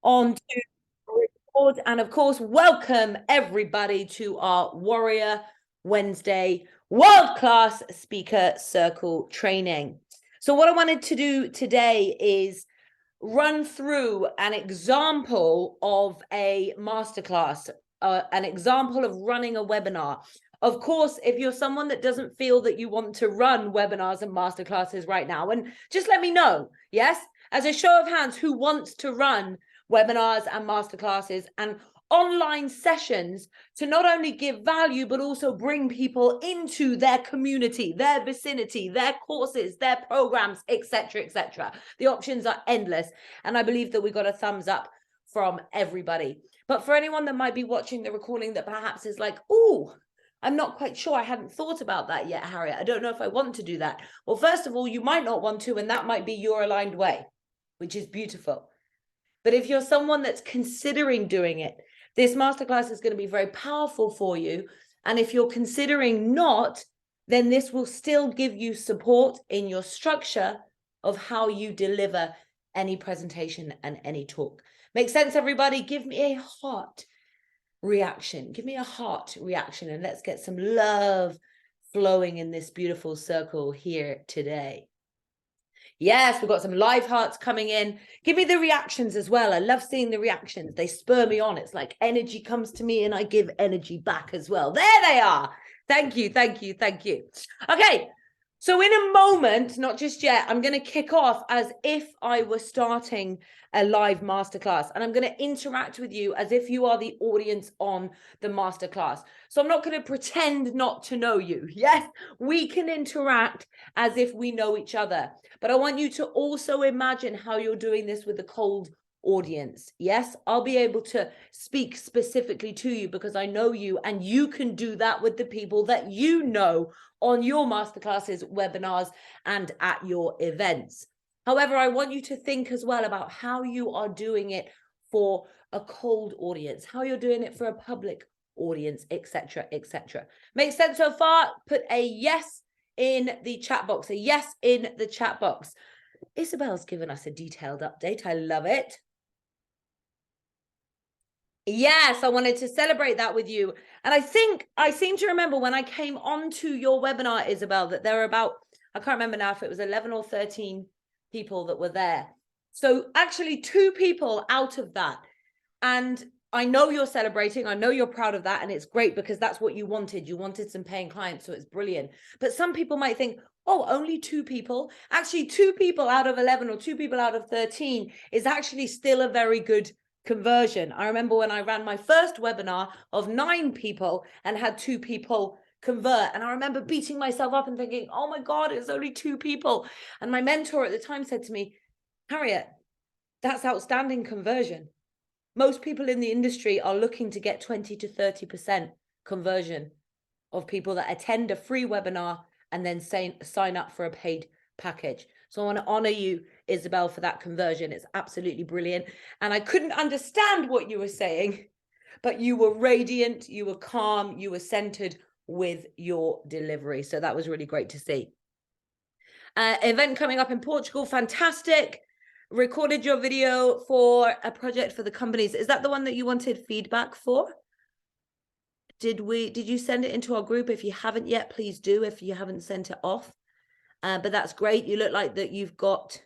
on to record. And of course, welcome everybody to our Warrior Wednesday World Class Speaker Circle training. So what I wanted to do today is run through an example of a masterclass, an example of running a webinar. Of course, if you're someone that doesn't feel that you want to run webinars and masterclasses right now, and just let me know, yes, as a show of hands, who wants to run webinars and masterclasses and online sessions to not only give value, but also bring people into their community, their vicinity, their courses, their programs, etc., etc. The options are endless. And I believe that we got a thumbs up from everybody. But for anyone that might be watching the recording that perhaps is like, oh, I'm not quite sure. I hadn't thought about that yet, Harriet. I don't know if I want to do that. Well, first of all, you might not want to, and that might be your aligned way, which is beautiful. But if you're someone that's considering doing it, this masterclass is going to be very powerful for you. And if you're considering not, then this will still give you support in your structure of how you deliver any presentation and any talk. Make sense, everybody? Give me a heart reaction. Give me a heart reaction, and let's get some love flowing in this beautiful circle here today. Yes, we've got some live hearts coming in. Give me the reactions as well. I love seeing the reactions. They spur me on. It's like energy comes to me and I give energy back as well. There they are. Thank you, thank you, thank you. Okay, so in a moment, not just yet, I'm going to kick off as if I were starting a live masterclass, and I'm going to interact with you as if you are the audience on the masterclass. So I'm not going to pretend not to know you. Yes, we can interact as if we know each other, but I want you to also imagine how you're doing this with a cold audience. Yes, I'll be able to speak specifically to you because I know you, and you can do that with the people that you know on your masterclasses, webinars, and at your events. However, I want you to think as well about how you are doing it for a cold audience, how you're doing it for a public audience, etc., etc. Makes sense so far? Put a yes in the chat box, a yes in the chat box. Isabel's given us a detailed update. I love it. Yes, I wanted to celebrate that with you. And I think I seem to remember when I came onto your webinar, Isabel, that there were about, I can't remember now if it was 11 or 13 people that were there. So actually 2 people out of that. And I know you're celebrating. I know you're proud of that. And it's great because that's what you wanted. You wanted some paying clients. So it's brilliant. But some people might think, oh, only 2 people. Actually, 2 people out of 11 or 2 people out of 13 is actually still a very good conversion. I remember when I ran my first webinar of 9 people and had 2 people convert, and I remember beating myself up and thinking, oh my God, it's only 2 people. And my mentor at the time said to me, Harriet, that's outstanding conversion. Most people in the industry are looking to get 20 to 30% conversion of people that attend a free webinar and then sign up for a paid package. So I want to honor you, Isabel, for that conversion. It's absolutely brilliant. And I couldn't understand what you were saying, but you were radiant, you were calm, you were centered with your delivery. So that was really great to see. Event coming up in Portugal, fantastic. Recorded your video for a project for the companies. Is that the one that you wanted feedback for? Did you send it into our group? If you haven't yet, please do, if you haven't sent it off. But that's great. You look like that you've got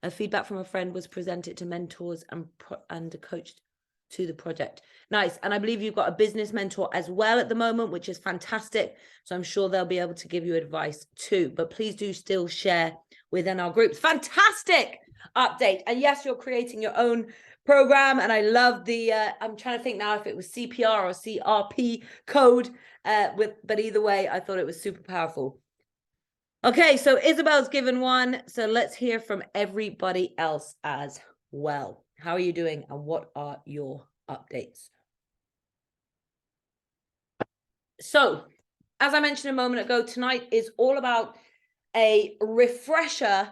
a feedback from a friend was presented to mentors and coached to the project. Nice. And I believe you've got a business mentor as well at the moment, which is fantastic. So I'm sure they'll be able to give you advice too. But please do still share within our groups. Fantastic update. And yes, you're creating your own program. And I love the, I'm trying to think now if it was CPR or CRP code, but either way, I thought it was super powerful. Okay, so Isabel's given one. So let's hear from everybody else as well. How are you doing and what are your updates? So, as I mentioned a moment ago, tonight is all about a refresher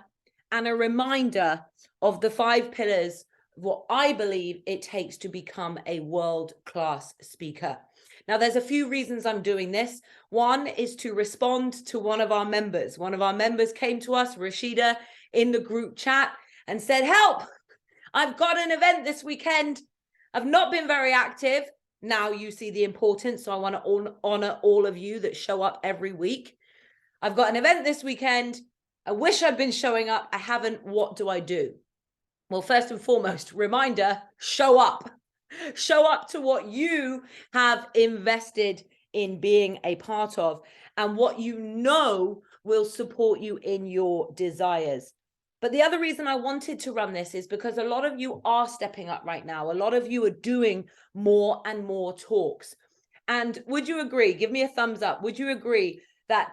and a reminder of the 5 pillars of what I believe it takes to become a world-class speaker. Now, there's a few reasons I'm doing this. One is to respond to one of our members. One of our members came to us, Rashida, in the group chat and said, help, I've got an event this weekend. I've not been very active. Now you see the importance. So I want to honor all of you that show up every week. I've got an event this weekend. I wish I'd been showing up. I haven't. What do I do? Well, first and foremost, reminder, show up. Show up to what you have invested in being a part of and what you know will support you in your desires. But the other reason I wanted to run this is because a lot of you are stepping up right now. A lot of you are doing more and more talks. And would you agree? Give me a thumbs up. Would you agree that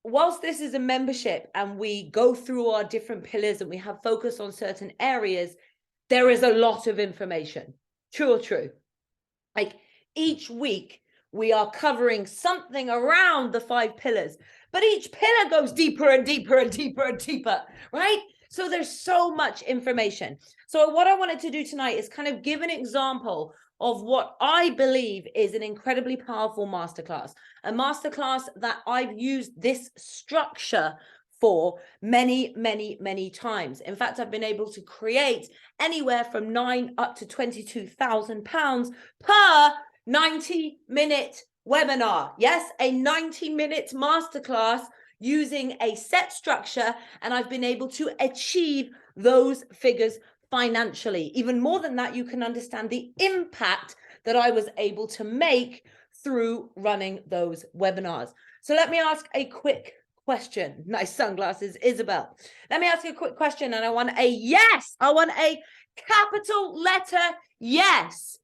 whilst this is a membership and we go through our different pillars and we have focus on certain areas, there is a lot of information? True or true? Like each week we are covering something around the 5 pillars, but each pillar goes deeper and deeper and deeper and deeper, right? So there's so much information. So what I wanted to do tonight is kind of give an example of what I believe is an incredibly powerful masterclass, a masterclass that I've used this structure for many, many, many times. In fact, I've been able to create anywhere from £9,000 up to £22,000 per 90-minute webinar. Yes, a 90-minute masterclass using a set structure, and I've been able to achieve those figures financially. Even more than that, you can understand the impact that I was able to make through running those webinars. So let me ask a quick question. Nice sunglasses, Isabel. Let me ask you a quick question, and I want a yes. I want a capital letter yes.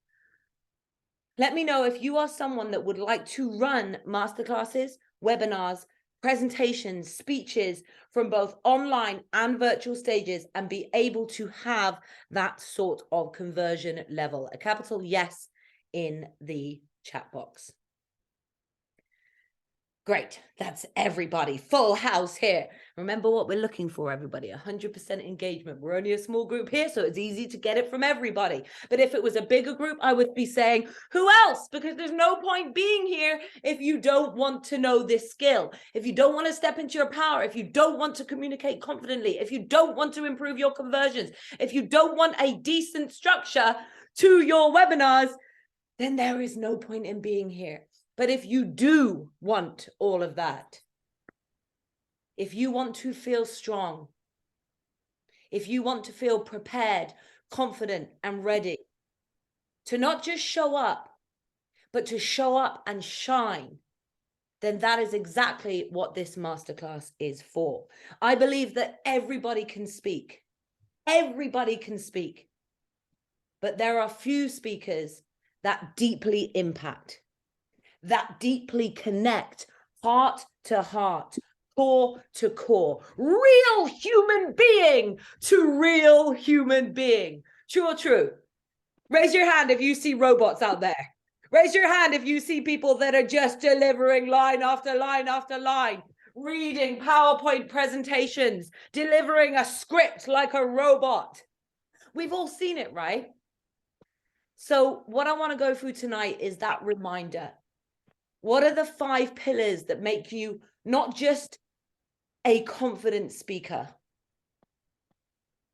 Let me know if you are someone that would like to run masterclasses, webinars, presentations, speeches from both online and virtual stages and be able to have that sort of conversion level. A capital yes in the chat box. Great, that's everybody. Full house here. Remember what we're looking for, everybody, 100% engagement. We're only a small group here, so it's easy to get it from everybody. But if it was a bigger group, I would be saying, who else? Because there's no point being here if you don't want to know this skill, if you don't want to step into your power, if you don't want to communicate confidently, if you don't want to improve your conversions, if you don't want a decent structure to your webinars, then there is no point in being here. But if you do want all of that, if you want to feel strong, if you want to feel prepared, confident, and ready to not just show up, but to show up and shine, then that is exactly what this masterclass is for. I believe that everybody can speak. Everybody can speak. But there are few speakers that deeply impact, that deeply connect heart to heart, core to core, real human being to real human being. True or true? Raise your hand if you see robots out there. Raise your hand if you see people that are just delivering line after line after line, reading PowerPoint presentations, delivering a script like a robot. We've all seen it, right? So what I want to go through tonight is that reminder. What are the 5 pillars that make you not just a confident speaker,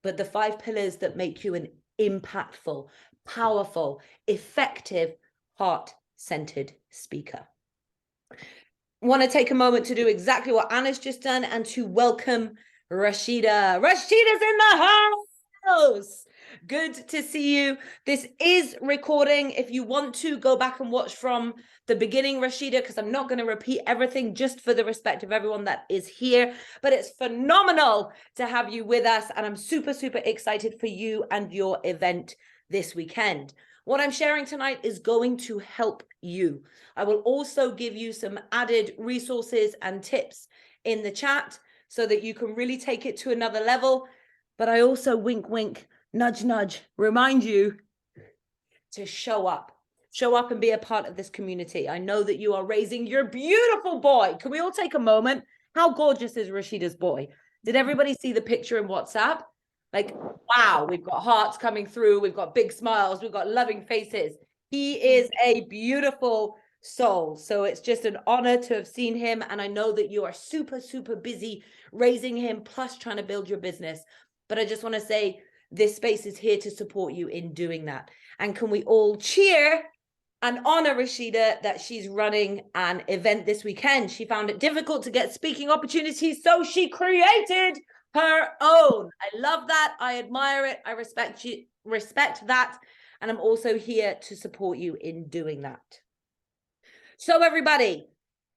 but the 5 pillars that make you an impactful, powerful, effective, heart-centered speaker? I want to take a moment to do exactly what Anna's just done and to welcome Rashida. Rashida's in the house. Good to see you. This is recording. If you want to go back and watch from the beginning, Rashida, because I'm not going to repeat everything just for the respect of everyone that is here, but it's phenomenal to have you with us. And I'm super, super excited for you and your event this weekend. What I'm sharing tonight is going to help you. I will also give you some added resources and tips in the chat so that you can really take it to another level. But I also, wink, wink, nudge, nudge, remind you to show up and be a part of this community. I know that you are raising your beautiful boy. Can we all take a moment? How gorgeous is Rashida's boy? Did everybody see the picture in WhatsApp? Like, wow, we've got hearts coming through. We've got big smiles. We've got loving faces. He is a beautiful soul. So it's just an honor to have seen him. And I know that you are super, super busy raising him, plus trying to build your business. But I just want to say this space is here to support you in doing that. And can we all cheer and honor Rashida that she's running an event this weekend? She found it difficult to get speaking opportunities, so she created her own. I love that. I admire it. I respect that. And I'm also here to support you in doing that. So everybody,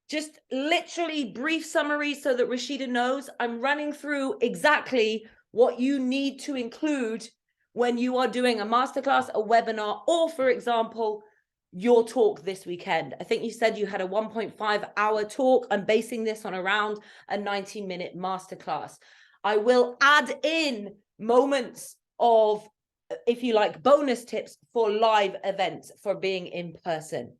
just literally brief summary so that Rashida knows I'm running through exactly what you need to include when you are doing a masterclass, a webinar, or for example, your talk this weekend. I think you said you had a 1.5-hour talk. I'm basing this on around a 90-minute masterclass. I will add in moments of, if you like, bonus tips for live events, for being in person.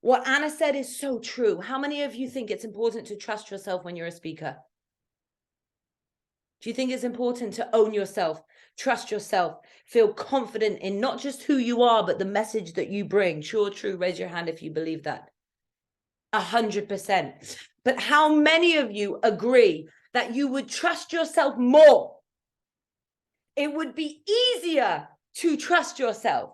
What Anna said is so true. How many of you think it's important to trust yourself when you're a speaker? Do you think it's important to own yourself, trust yourself, feel confident in not just who you are, but the message that you bring? True or true? Raise your hand if you believe that. 100%. But how many of you agree that you would trust yourself more? It would be easier to trust yourself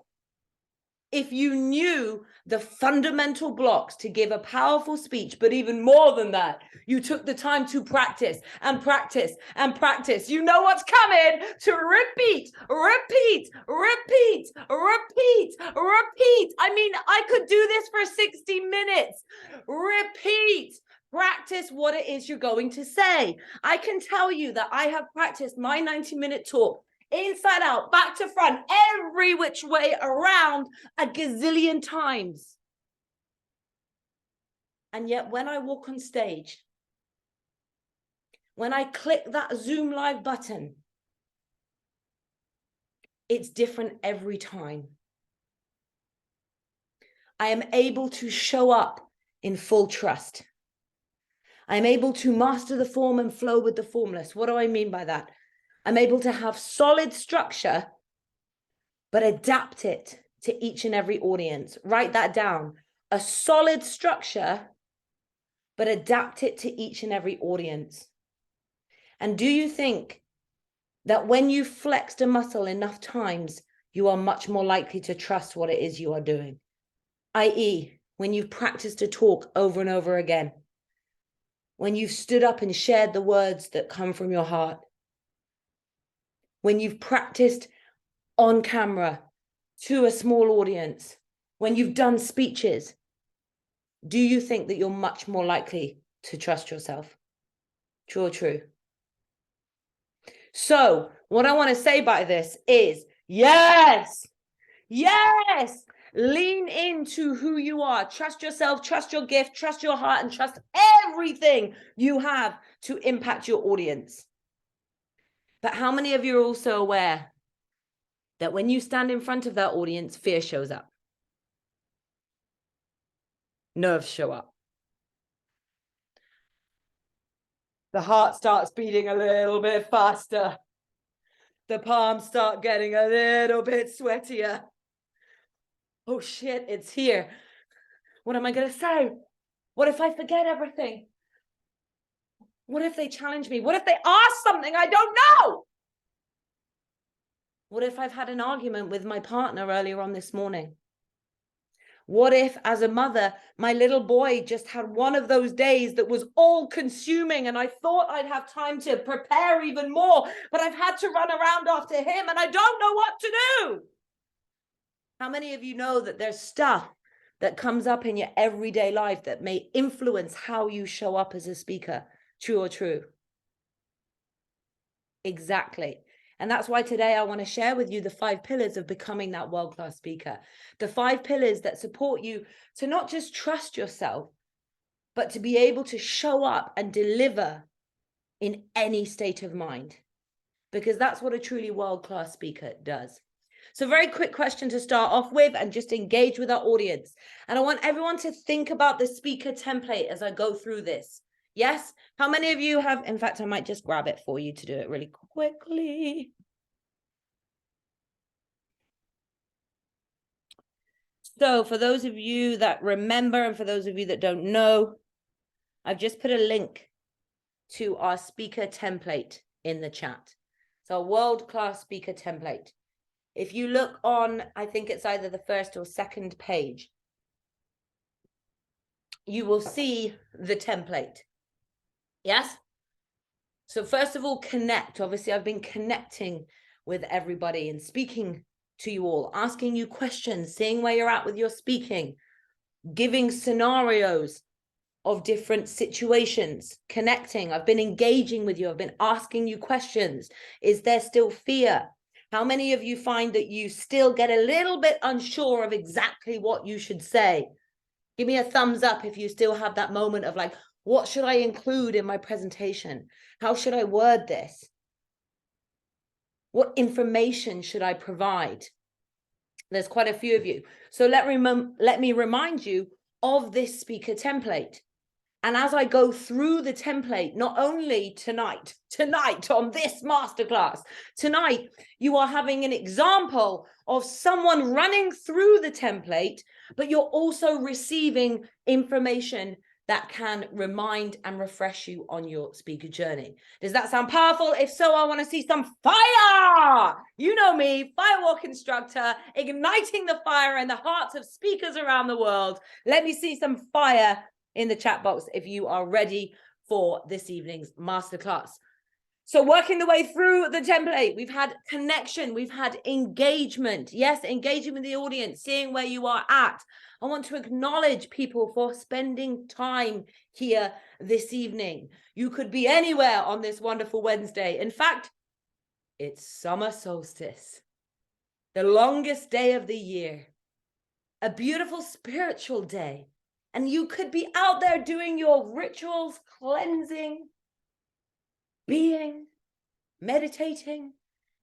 if you knew the fundamental blocks to give a powerful speech, but even more than that, you took the time to practice and practice and practice. You know what's coming, to repeat, repeat, repeat, repeat, repeat. I mean, I could do this for 60 minutes. Repeat. Practice what it is you're going to say. I can tell you that I have practiced my 90-minute talk inside out, back to front, every which way around a gazillion times. And yet when I walk on stage, when I click that Zoom live button, it's different every time. I am able to show up in full trust. I'm able to master the form and flow with the formless. What do I mean by that? I'm able to have solid structure, but adapt it to each and every audience. Write that down. A solid structure, but adapt it to each and every audience. And do you think that when you flexed a muscle enough times, you are much more likely to trust what it is you are doing? i.e., when you've practiced a talk over and over again, when you've stood up and shared the words that come from your heart, when you've practiced on camera to a small audience, when you've done speeches, do you think that you're much more likely to trust yourself? True or true? So what I want to say by this is, yes, yes, lean into who you are. Trust yourself, trust your gift, trust your heart, and trust everything you have to impact your audience. But how many of you are also aware that when you stand in front of that audience, fear shows up? Nerves show up. The heart starts beating a little bit faster. The palms start getting a little bit sweatier. Oh shit, it's here. What am I going to say? What if I forget everything? What if they challenge me? What if they ask something I don't know? What if I've had an argument with my partner earlier on this morning? What if, as a mother, my little boy just had one of those days that was all consuming and I thought I'd have time to prepare even more, but I've had to run around after him and I don't know what to do? How many of you know that there's stuff that comes up in your everyday life that may influence how you show up as a speaker? True or true? Exactly. And that's why today I want to share with you the 5 pillars of becoming that world-class speaker. The 5 pillars that support you to not just trust yourself, but to be able to show up and deliver in any state of mind. Because that's what a truly world-class speaker does. So very quick question to start off with and just engage with our audience. And I want everyone to think about the speaker template as I go through this. Yes? How many of you have, in fact, I might just grab it for you to do it really quickly. So for those of you that remember, and for those of you that don't know, I've just put a link to our speaker template in the chat. So a world-class speaker template. If you look on, I think it's either the first or second page, you will see the template. Yes? So first of all, connect. Obviously, I've been connecting with everybody and speaking to you all, asking you questions, seeing where you're at with your speaking, giving scenarios of different situations, connecting. I've been engaging with you. I've been asking you questions. Is there still fear? How many of you find that you still get a little bit unsure of exactly what you should say? Give me a thumbs up if you still have that moment of like, what should I include in my presentation? How should I word this? What information should I provide? There's quite a few of you. So let me remind you of this speaker template. And as I go through the template, not only tonight on this masterclass, tonight you are having an example of someone running through the template, but you're also receiving information that can remind and refresh you on your speaker journey. Does that sound powerful? If so, I want to see some fire. You know me, Firewalk instructor, igniting the fire in the hearts of speakers around the world. Let me see some fire in the chat box if you are ready for this evening's masterclass. So working the way through the template, we've had connection, we've had engagement. Yes, engaging with the audience, seeing where you are at. I want to acknowledge people for spending time here this evening. You could be anywhere on this wonderful Wednesday. In fact, it's summer solstice, the longest day of the year, a beautiful spiritual day. And you could be out there doing your rituals, cleansing, being, meditating,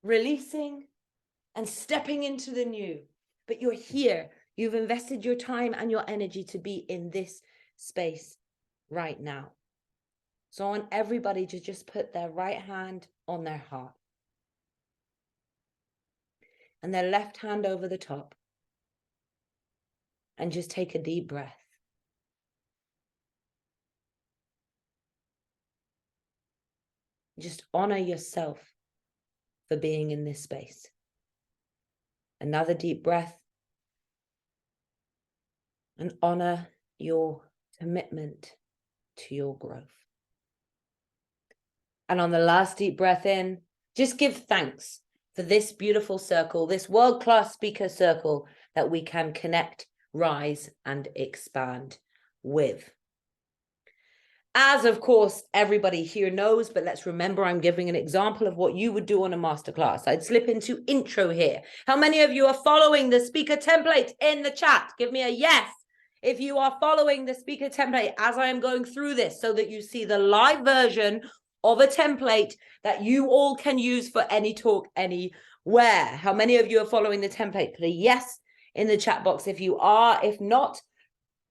releasing, and stepping into the new. But you're here. You've invested your time and your energy to be in this space right now. So I want everybody to just put their right hand on their heart and their left hand over the top. And just take a deep breath. Just honor yourself for being in this space. Another deep breath. And honor your commitment to your growth. And on the last deep breath in, just give thanks for this beautiful circle, this world-class speaker circle that we can connect, rise, and expand with. As, of course, everybody here knows, but let's remember I'm giving an example of what you would do on a masterclass. I'd slip into intro here. How many of you are following the speaker template in the chat? Give me a yes if you are following the speaker template as I am going through this, so that you see the live version of a template that you all can use for any talk, anywhere. How many of you are following the template? Put a yes in the chat box if you are. If not,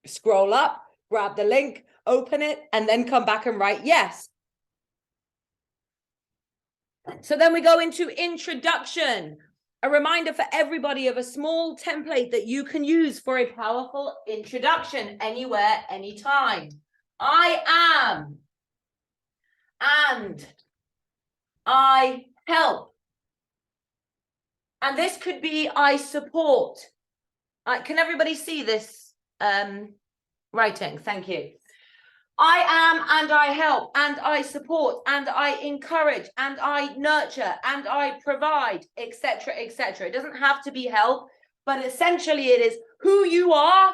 scroll up, grab the link, open it, and then come back and write yes. So then we go into introduction. A reminder for everybody of a small template that you can use for a powerful introduction anywhere, anytime. I am, and I help. And this could be I support. Can everybody see this writing? Thank you. I am, and I help, and I support, and I encourage, and I nurture, and I provide, etc., etc. It doesn't have to be help, but essentially it is who you are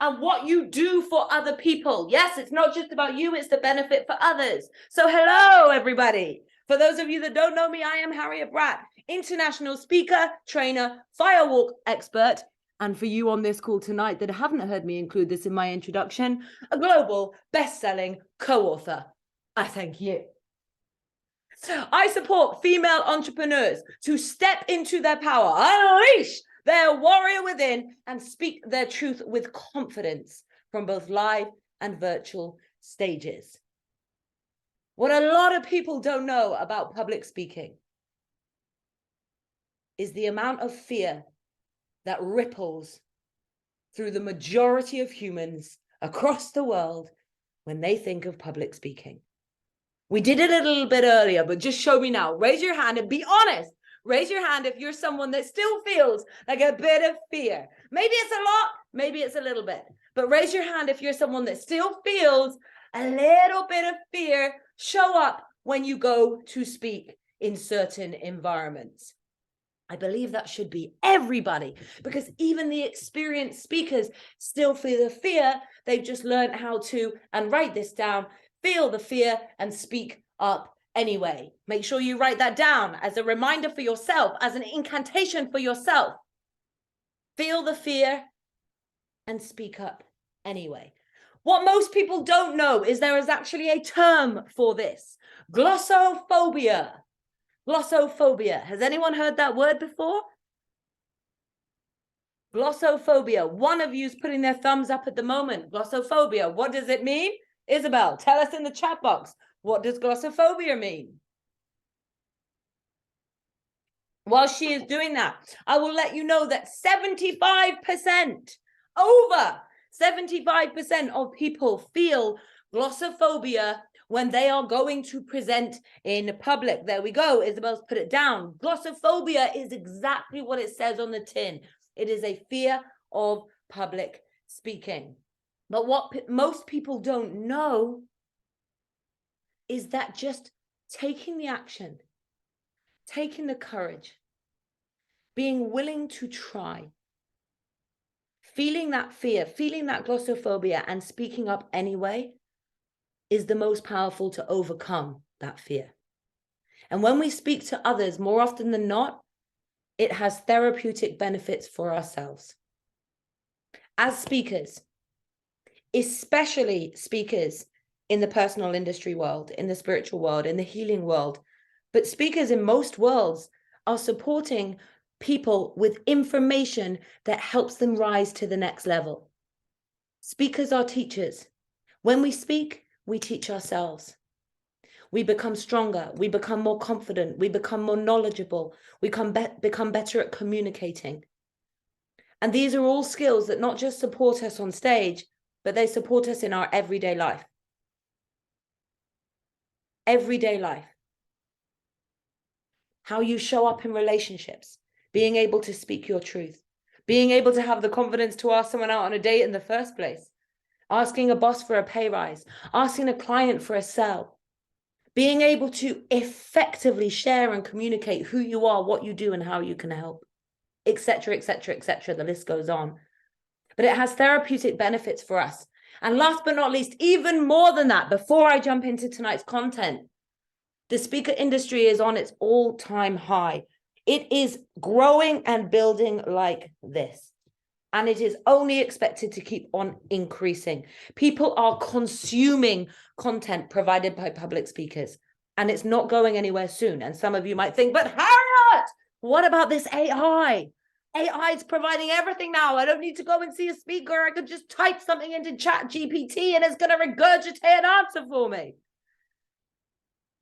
and what you do for other people. Yes, it's not just about you, it's the benefit for others. So hello, everybody. For those of you that don't know me, I am Harriet Bratt, international speaker, trainer, Firewalk expert, and for you on this call tonight that haven't heard me include this in my introduction, a global best-selling co-author. I thank you. I support female entrepreneurs to step into their power, unleash their warrior within, and speak their truth with confidence from both live and virtual stages. What a lot of people don't know about public speaking is the amount of fear that ripples through the majority of humans across the world when they think of public speaking. We did it a little bit earlier, but just show me now. Raise your hand and be honest. Raise your hand if you're someone that still feels like a bit of fear. Maybe it's a lot, maybe it's a little bit. But raise your hand if you're someone that still feels a little bit of fear. Show up when you go to speak in certain environments. I believe that should be everybody, because even the experienced speakers still feel the fear. They've just learned how to, and write this down, feel the fear and speak up anyway. Make sure you write that down as a reminder for yourself, as an incantation for yourself. Feel the fear and speak up anyway. What most people don't know is there is actually a term for this: glossophobia. Glossophobia. Has anyone heard that word before? Glossophobia. One of you is putting their thumbs up at the moment. Glossophobia. What does it mean? Isabel, tell us in the chat box. What does glossophobia mean? While she is doing that, I will let you know that 75%, over 75% of people feel glossophobia when they are going to present in public. There we go. Isabel's put it down. Glossophobia is exactly what it says on the tin. It is a fear of public speaking. But what most people don't know is that just taking the action, taking the courage, being willing to try, feeling that fear, feeling that glossophobia, and speaking up anyway is the most powerful to overcome that fear. And when we speak to others, more often than not, it has therapeutic benefits for ourselves. As speakers, especially speakers in the personal industry world, in the spiritual world, in the healing world, but speakers in most worlds are supporting people with information that helps them rise to the next level. Speakers are teachers. When we speak, we teach ourselves. We become stronger. We become more confident. We become more knowledgeable. We become better at communicating. And these are all skills that not just support us on stage, but they support us in our everyday life. Everyday life. How you show up in relationships, being able to speak your truth, being able to have the confidence to ask someone out on a date in the first place, asking a boss for a pay rise, asking a client for a sell, being able to effectively share and communicate who you are, what you do, and how you can help, etc., etc., etc. The list goes on. But it has therapeutic benefits for us. And last but not least, even more than that, before I jump into tonight's content, the speaker industry is on its all-time high. It is growing and building like this. And it is only expected to keep on increasing. People are consuming content provided by public speakers, and it's not going anywhere soon. And some of you might think, but Harriet, what about this AI? AI is providing everything now. I don't need to go and see a speaker. I could just type something into ChatGPT and it's going to regurgitate an answer for me.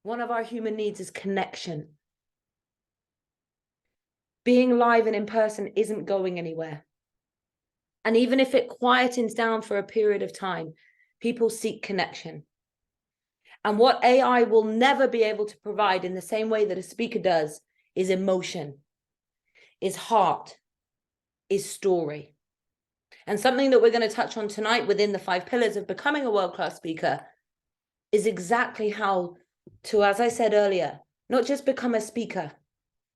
One of our human needs is connection. Being live and in person isn't going anywhere. And even if it quietens down for a period of time, people seek connection. And what AI will never be able to provide in the same way that a speaker does is emotion, is heart, is story. And something that we're going to touch on tonight within the 5 pillars of becoming a world-class speaker is exactly how to, as I said earlier, not just become a speaker,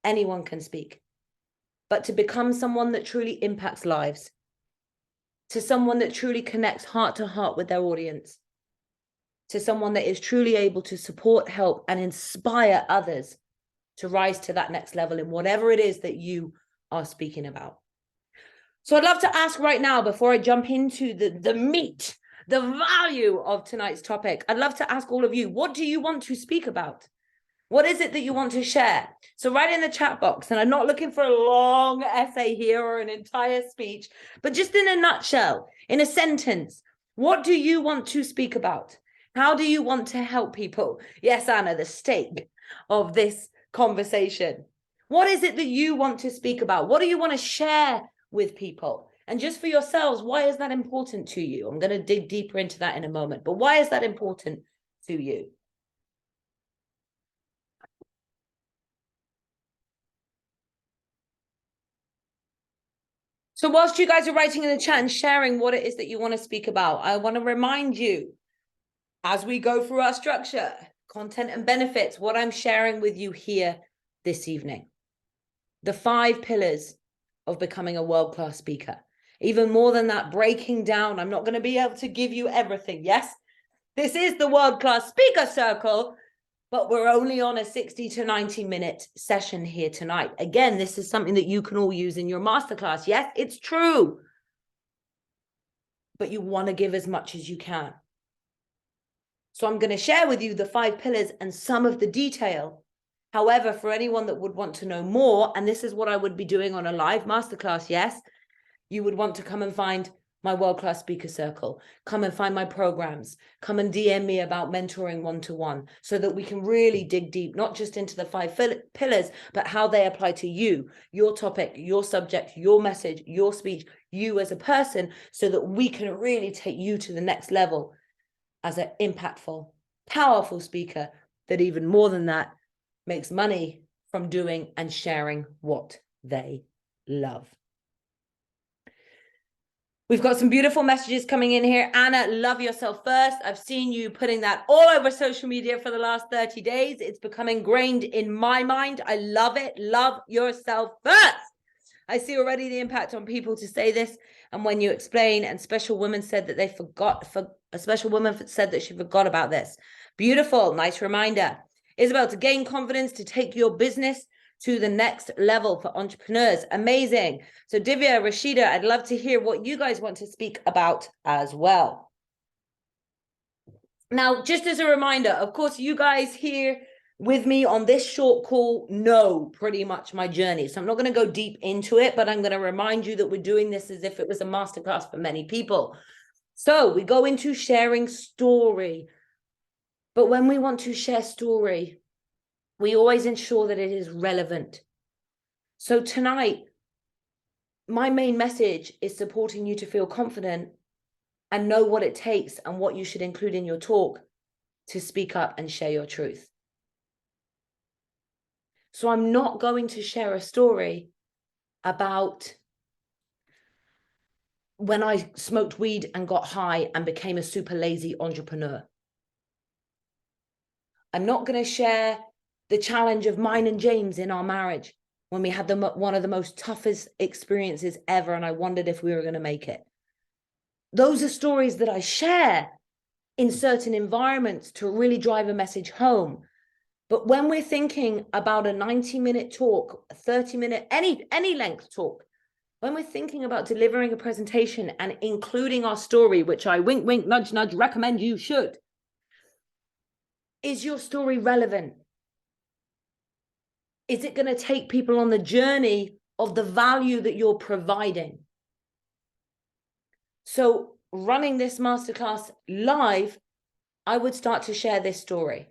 anyone can speak, but to become someone that truly impacts lives, to someone that truly connects heart to heart with their audience, to someone that is truly able to support, help, and inspire others to rise to that next level in whatever it is that you are speaking about. So I'd love to ask right now, before I jump into the meat, the value of tonight's topic, I'd love to ask all of you, what do you want to speak about? What is it that you want to share? So write in the chat box, and I'm not looking for a long essay here or an entire speech, but just in a nutshell, in a sentence, what do you want to speak about? How do you want to help people? Yes, Anna, the stake of this conversation. What is it that you want to speak about? What do you want to share with people? And just for yourselves, why is that important to you? I'm going to dig deeper into that in a moment, but why is that important to you? So whilst you guys are writing in the chat and sharing what it is that you want to speak about, I want to remind you, as we go through our structure, content and benefits, what I'm sharing with you here this evening. The 5 pillars of becoming a world-class speaker. Even more than that, breaking down. I'm not going to be able to give you everything. Yes, this is the World-Class Speaker Circle, but we're only on a 60 to 90-minute session here tonight. Again, this is something that you can all use in your masterclass. Yes, it's true. But you want to give as much as you can. So I'm going to share with you the 5 pillars and some of the detail. However, for anyone that would want to know more, and this is what I would be doing on a live masterclass, yes, you would want to come and find my World-Class Speaker Circle, come and find my programs, come and DM me about mentoring one-to-one, so that we can really dig deep, not just into the 5 pillars, but how they apply to you, your topic, your subject, your message, your speech, you as a person, so that we can really take you to the next level as an impactful, powerful speaker that even more than that makes money from doing and sharing what they love. We've got some beautiful messages coming in here. Anna, love yourself first. I've seen you putting that all over social media for the last 30 days. It's become ingrained in my mind. I love it. Love yourself first. I see already the impact on people to say this. And when you explain, and Special Woman said that they forgot, a special woman said that she forgot about this. Beautiful, nice reminder. Isabel, to gain confidence, to take your business to the next level for entrepreneurs. Amazing. So Divya, Rashida, I'd love to hear what you guys want to speak about as well. Now, just as a reminder, of course, you guys here with me on this short call know pretty much my journey. So I'm not going to go deep into it, but I'm going to remind you that we're doing this as if it was a masterclass for many people. So we go into sharing story. But when we want to share story, we always ensure that it is relevant. So tonight, my main message is supporting you to feel confident and know what it takes and what you should include in your talk to speak up and share your truth. So I'm not going to share a story about when I smoked weed and got high and became a super lazy entrepreneur. I'm not going to share the challenge of mine and James in our marriage when we had one of the most toughest experiences ever, and I wondered if we were going to make it. Those are stories that I share in certain environments to really drive a message home. But when we're thinking about a 90-minute talk, a 30-minute, any length talk, when we're thinking about delivering a presentation and including our story, which I wink, wink, nudge, nudge, recommend you should, is your story relevant? Is it going to take people on the journey of the value that you're providing? So running this masterclass live, I would start to share this story.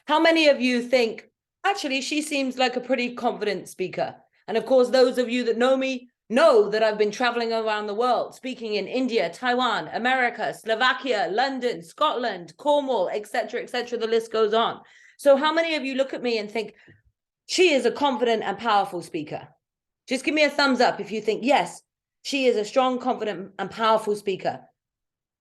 How many of you think, actually, she seems like a pretty confident speaker? And of course, those of you that know me know that I've been traveling around the world, speaking in India, Taiwan, America, Slovakia, London, Scotland, Cornwall, etc., etc. The list goes on. So how many of you look at me and think, she is a confident and powerful speaker? Just give me a thumbs up if you think, yes, she is a strong, confident, and powerful speaker.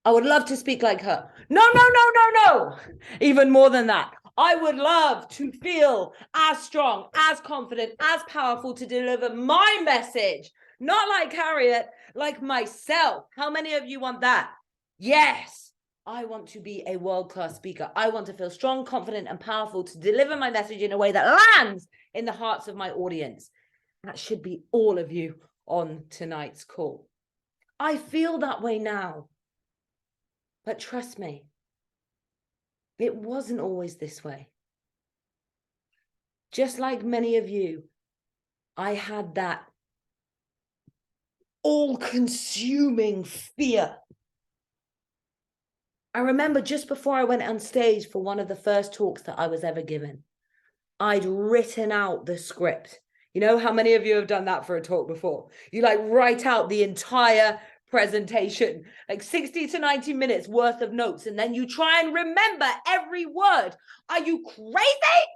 I would love to speak like her. No, no, no, no, no. Even more than that. I would love to feel as strong, as confident, as powerful to deliver my message. Not like Harriet, like myself. How many of you want that? Yes. I want to be a world-class speaker. I want to feel strong, confident, and powerful to deliver my message in a way that lands in the hearts of my audience. That should be all of you on tonight's call. I feel that way now. But trust me, it wasn't always this way. Just like many of you, I had that all-consuming fear. I remember just before I went on stage for one of the first talks that I was ever given, I'd written out the script. You know how many of you have done that for a talk before? You like write out the entire presentation, like 60 to 90 minutes worth of notes, and then you try and remember every word. Are you crazy?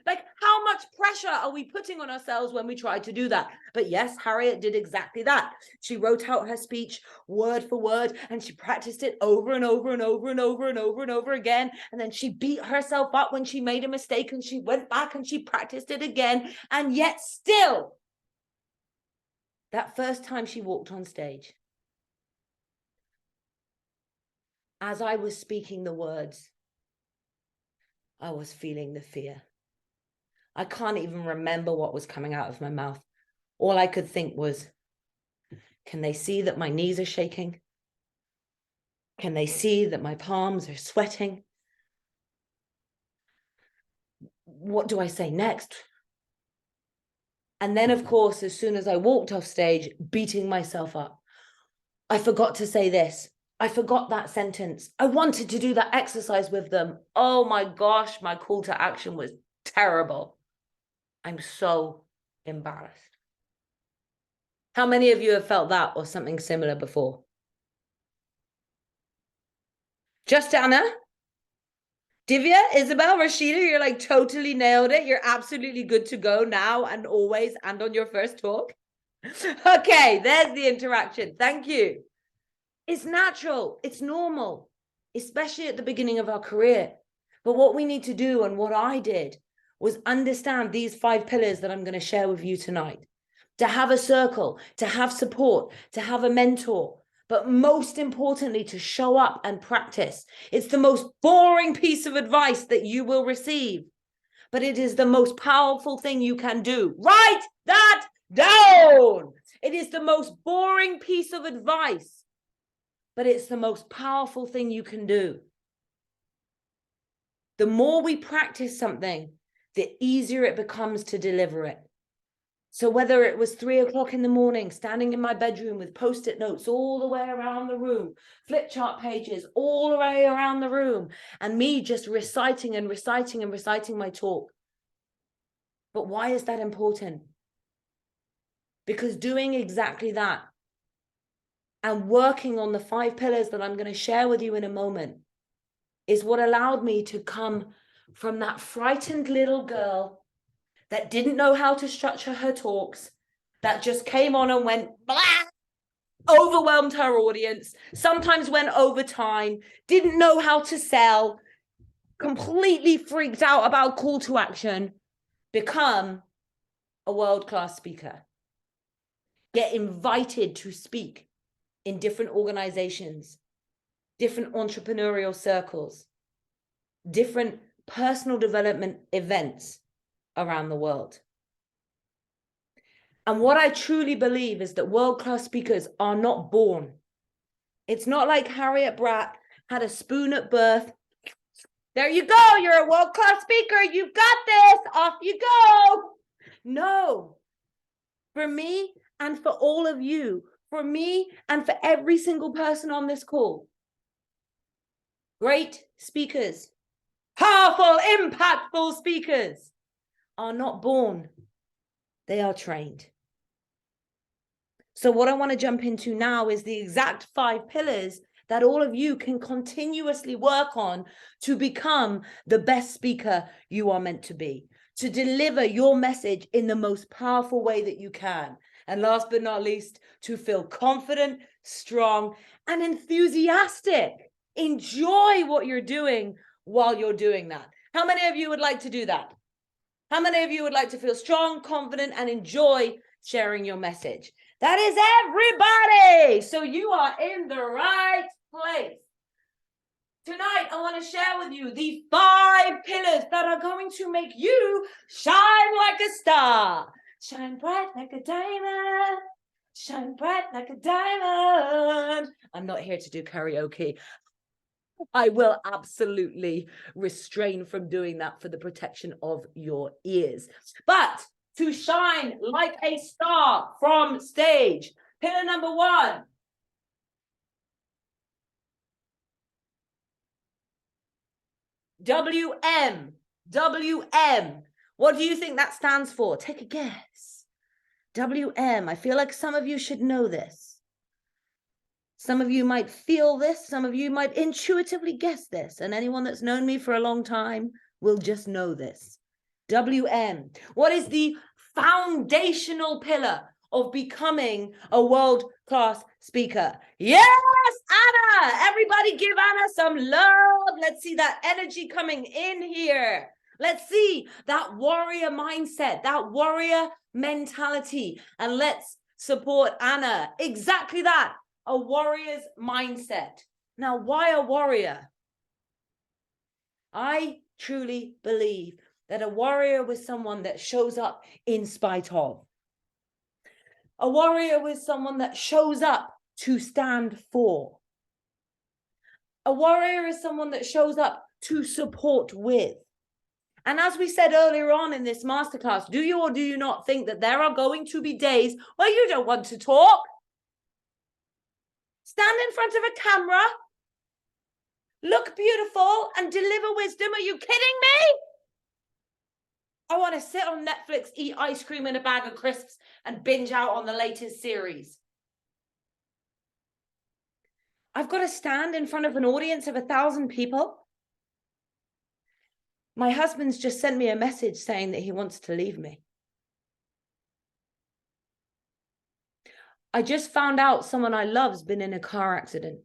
Like, how much pressure are we putting on ourselves when we try to do that? But yes, Harriet did exactly that. She wrote out her speech word for word, and she practiced it over and over and over and over and over and over again. And then she beat herself up when she made a mistake, and she went back and she practiced it again. And yet still, that first time she walked on stage, as I was speaking the words, I was feeling the fear. I can't even remember what was coming out of my mouth. All I could think was, can they see that my knees are shaking? Can they see that my palms are sweating? What do I say next? And then, of course, as soon as I walked off stage, beating myself up, I forgot to say this. I forgot that sentence. I wanted to do that exercise with them. Oh my gosh, my call to action was terrible. I'm so embarrassed. How many of you have felt that or something similar before? Just Anna? Divya, Isabel, Rashida, you're like totally nailed it. You're absolutely good to go now and always and on your first talk. Okay, there's the interaction. Thank you. It's natural. It's normal, especially at the beginning of our career. But what we need to do, and what I did, was understand these 5 pillars that I'm going to share with you tonight. To have a circle, to have support, to have a mentor, but most importantly, to show up and practice. It's the most boring piece of advice that you will receive, but it is the most powerful thing you can do. Write that down. It is the most boring piece of advice, but it's the most powerful thing you can do. The more we practice something, the easier it becomes to deliver it. So whether it was 3 o'clock in the morning, standing in my bedroom with Post-it notes all the way around the room, flip chart pages all the way around the room, and me just reciting and reciting and reciting my talk. But why is that important? Because doing exactly that and working on the 5 pillars that I'm going to share with you in a moment is what allowed me to come from that frightened little girl that didn't know how to structure her talks, that just came on and went, blah, overwhelmed her audience, sometimes went over time, didn't know how to sell, completely freaked out about call to action, become a world-class speaker, get invited to speak in different organizations, different entrepreneurial circles, different personal development events around the world. And what I truly believe is that world-class speakers are not born. It's not like Harriet Bratt had a spoon at birth. There you go, you're a world-class speaker, you've got this, off you go. No. For me and for all of you, for me and for every single person on this call, great speakers, powerful, impactful speakers are not born. They are trained. So what I want to jump into now is the exact 5 pillars that all of you can continuously work on to become the best speaker you are meant to be, to deliver your message in the most powerful way that you can. And last but not least, to feel confident, strong, and enthusiastic. Enjoy what you're doing while you're doing that. How many of you would like to do that? How many of you would like to feel strong, confident, and enjoy sharing your message? That is everybody. So you are in the right place. Tonight, I want to share with you the 5 pillars that are going to make you shine like a star. Shine bright like a diamond. Shine bright like a diamond. I'm not here to do karaoke. I will absolutely restrain from doing that for the protection of your ears. But to shine like a star from stage, pillar number 1. WM. WM. What do you think that stands for? Take a guess. WM. I feel like some of you should know this. Some of you might feel this. Some of you might intuitively guess this. And anyone that's known me for a long time will just know this. WM? What is the foundational pillar of becoming a world-class speaker? Yes, Anna! Everybody give Anna some love. Let's see that energy coming in here. Let's see that warrior mindset, that warrior mentality. And let's support Anna. Exactly that, a warrior's mindset. Now, why a warrior? I truly believe that a warrior was someone that shows up in spite of. A warrior was someone that shows up to stand for. A warrior is someone that shows up to support with. And as we said earlier on in this masterclass, do you or do you not think that there are going to be days where you don't want to talk? Stand in front of a camera, look beautiful, and deliver wisdom. Are you kidding me? I want to sit on Netflix, eat ice cream and a bag of crisps, and binge out on the latest series. I've got to stand in front of an audience of 1,000 people. My husband's just sent me a message saying that he wants to leave me. I just found out someone I love's been in a car accident.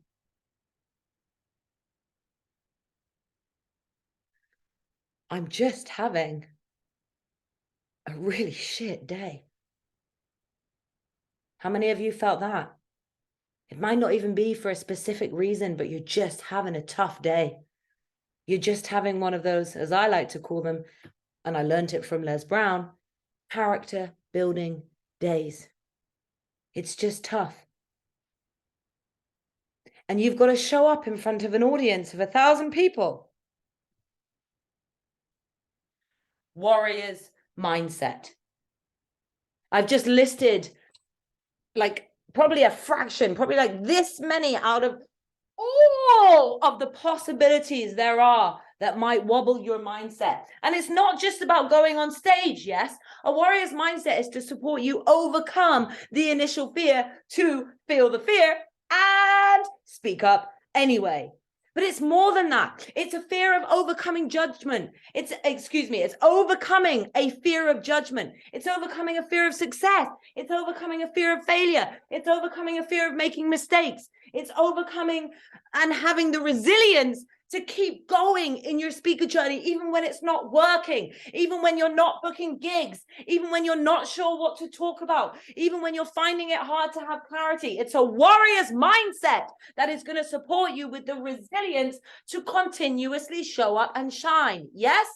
I'm just having a really shit day. How many of you felt that? It might not even be for a specific reason, but you're just having a tough day. You're just having one of those, as I like to call them, and I learned it from Les Brown, character building days. It's just tough. And you've got to show up in front of an audience of 1,000 people. Warrior's mindset. I've just listed like probably a fraction, probably like this many out of all of the possibilities there are that might wobble your mindset. And it's not just about going on stage, yes? A warrior's mindset is to support you overcome the initial fear, to feel the fear and speak up anyway. But it's more than that. It's a fear of overcoming judgment. It's overcoming a fear of judgment. It's overcoming a fear of success. It's overcoming a fear of failure. It's overcoming a fear of making mistakes. It's overcoming and having the resilience to keep going in your speaker journey, even when it's not working, even when you're not booking gigs, even when you're not sure what to talk about, even when you're finding it hard to have clarity. It's a warrior's mindset that is going to support you with the resilience to continuously show up and shine. Yes?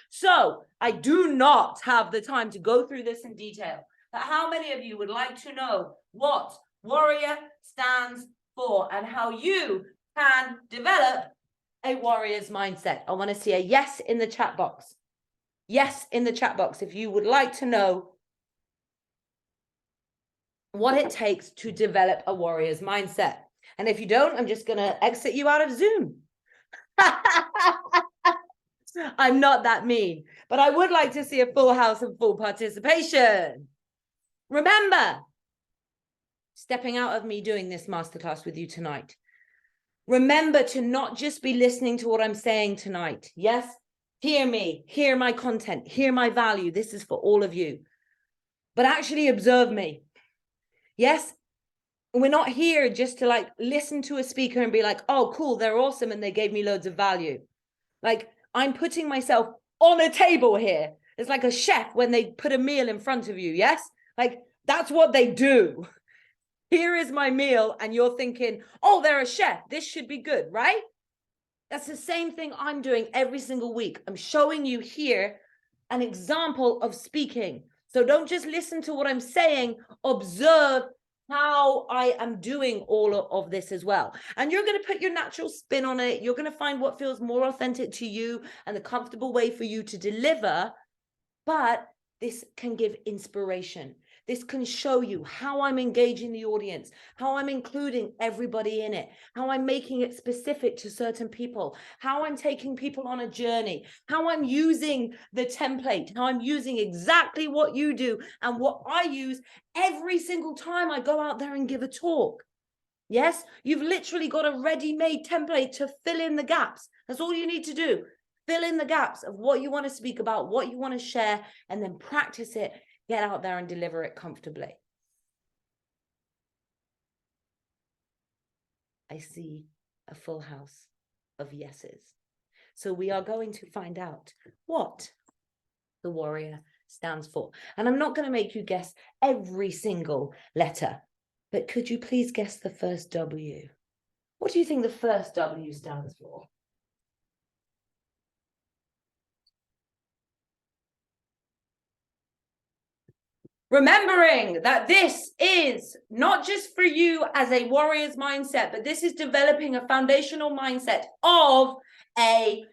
So I do not have the time to go through this in detail, but how many of you would like to know what warrior stands for and how you can develop a warrior's mindset? I want to see a yes in the chat box. Yes in the chat box if you would like to know what it takes to develop a warrior's mindset. And if you don't, I'm just going to exit you out of Zoom. I'm not that mean, but I would like to see a full house and full participation. Remember, stepping out of me doing this masterclass with you tonight, remember to not just be listening to what I'm saying tonight. Yes, hear me, hear my content, hear my value. This is for all of you. But actually observe me. Yes, we're not here just to like listen to a speaker and be like, oh, cool, they're awesome and they gave me loads of value. Like I'm putting myself on a table here. It's like a chef when they put a meal in front of you. Yes, like that's what they do. Here is my meal, and you're thinking, oh, they're a chef. This should be good, right? That's the same thing I'm doing every single week. I'm showing you here an example of speaking. So don't just listen to what I'm saying, observe how I am doing all of this as well. And you're going to put your natural spin on it. You're going to find what feels more authentic to you and the comfortable way for you to deliver. But this can give inspiration. This can show you how I'm engaging the audience, how I'm including everybody in it, how I'm making it specific to certain people, how I'm taking people on a journey, how I'm using the template, how I'm using exactly what you do and what I use every single time I go out there and give a talk. Yes, you've literally got a ready-made template to fill in the gaps. That's all you need to do. Fill in the gaps of what you want to speak about, what you want to share, and then practice it. Get out there and deliver it comfortably. I see a full house of yeses. So we are going to find out what the warrior stands for. And I'm not going to make you guess every single letter, but could you please guess the first W? What do you think the first W stands for? Remembering that this is not just for you as a warrior's mindset, but this is developing a foundational mindset of a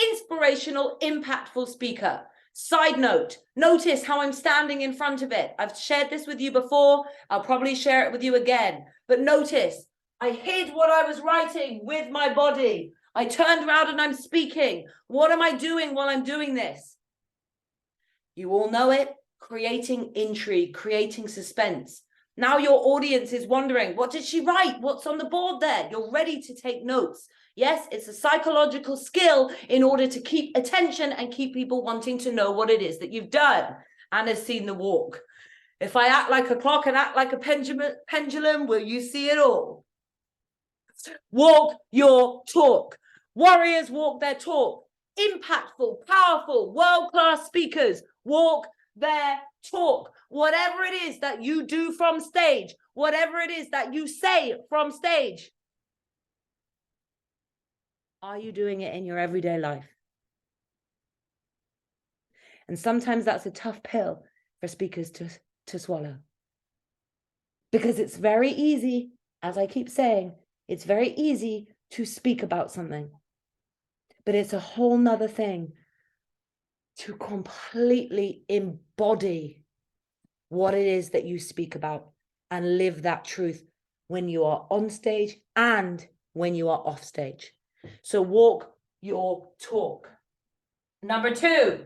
inspirational, impactful speaker. Side note, notice how I'm standing in front of it. I've shared this with you before. I'll probably share it with you again. But notice, I hid what I was writing with my body. I turned around and I'm speaking. What am I doing while I'm doing this? You all know it. Creating intrigue, creating suspense. Now your audience is wondering, what did she write? What's on the board there? You're ready to take notes. Yes, it's a psychological skill in order to keep attention and keep people wanting to know what it is that you've done. Anna's seen the walk. If I act like a clock and act like a pendulum, will you see it all? Walk your talk. Warriors walk their talk. Impactful, powerful, world-class speakers walk their talk. Whatever it is that you do from stage, whatever it is that you say from stage, are you doing it in your everyday life? And sometimes that's a tough pill for speakers to swallow. Because it's very easy, as I keep saying, it's very easy to speak about something. But it's a whole nother thing to completely embody what it is that you speak about and live that truth when you are on stage and when you are off stage. So walk your talk. Number 2,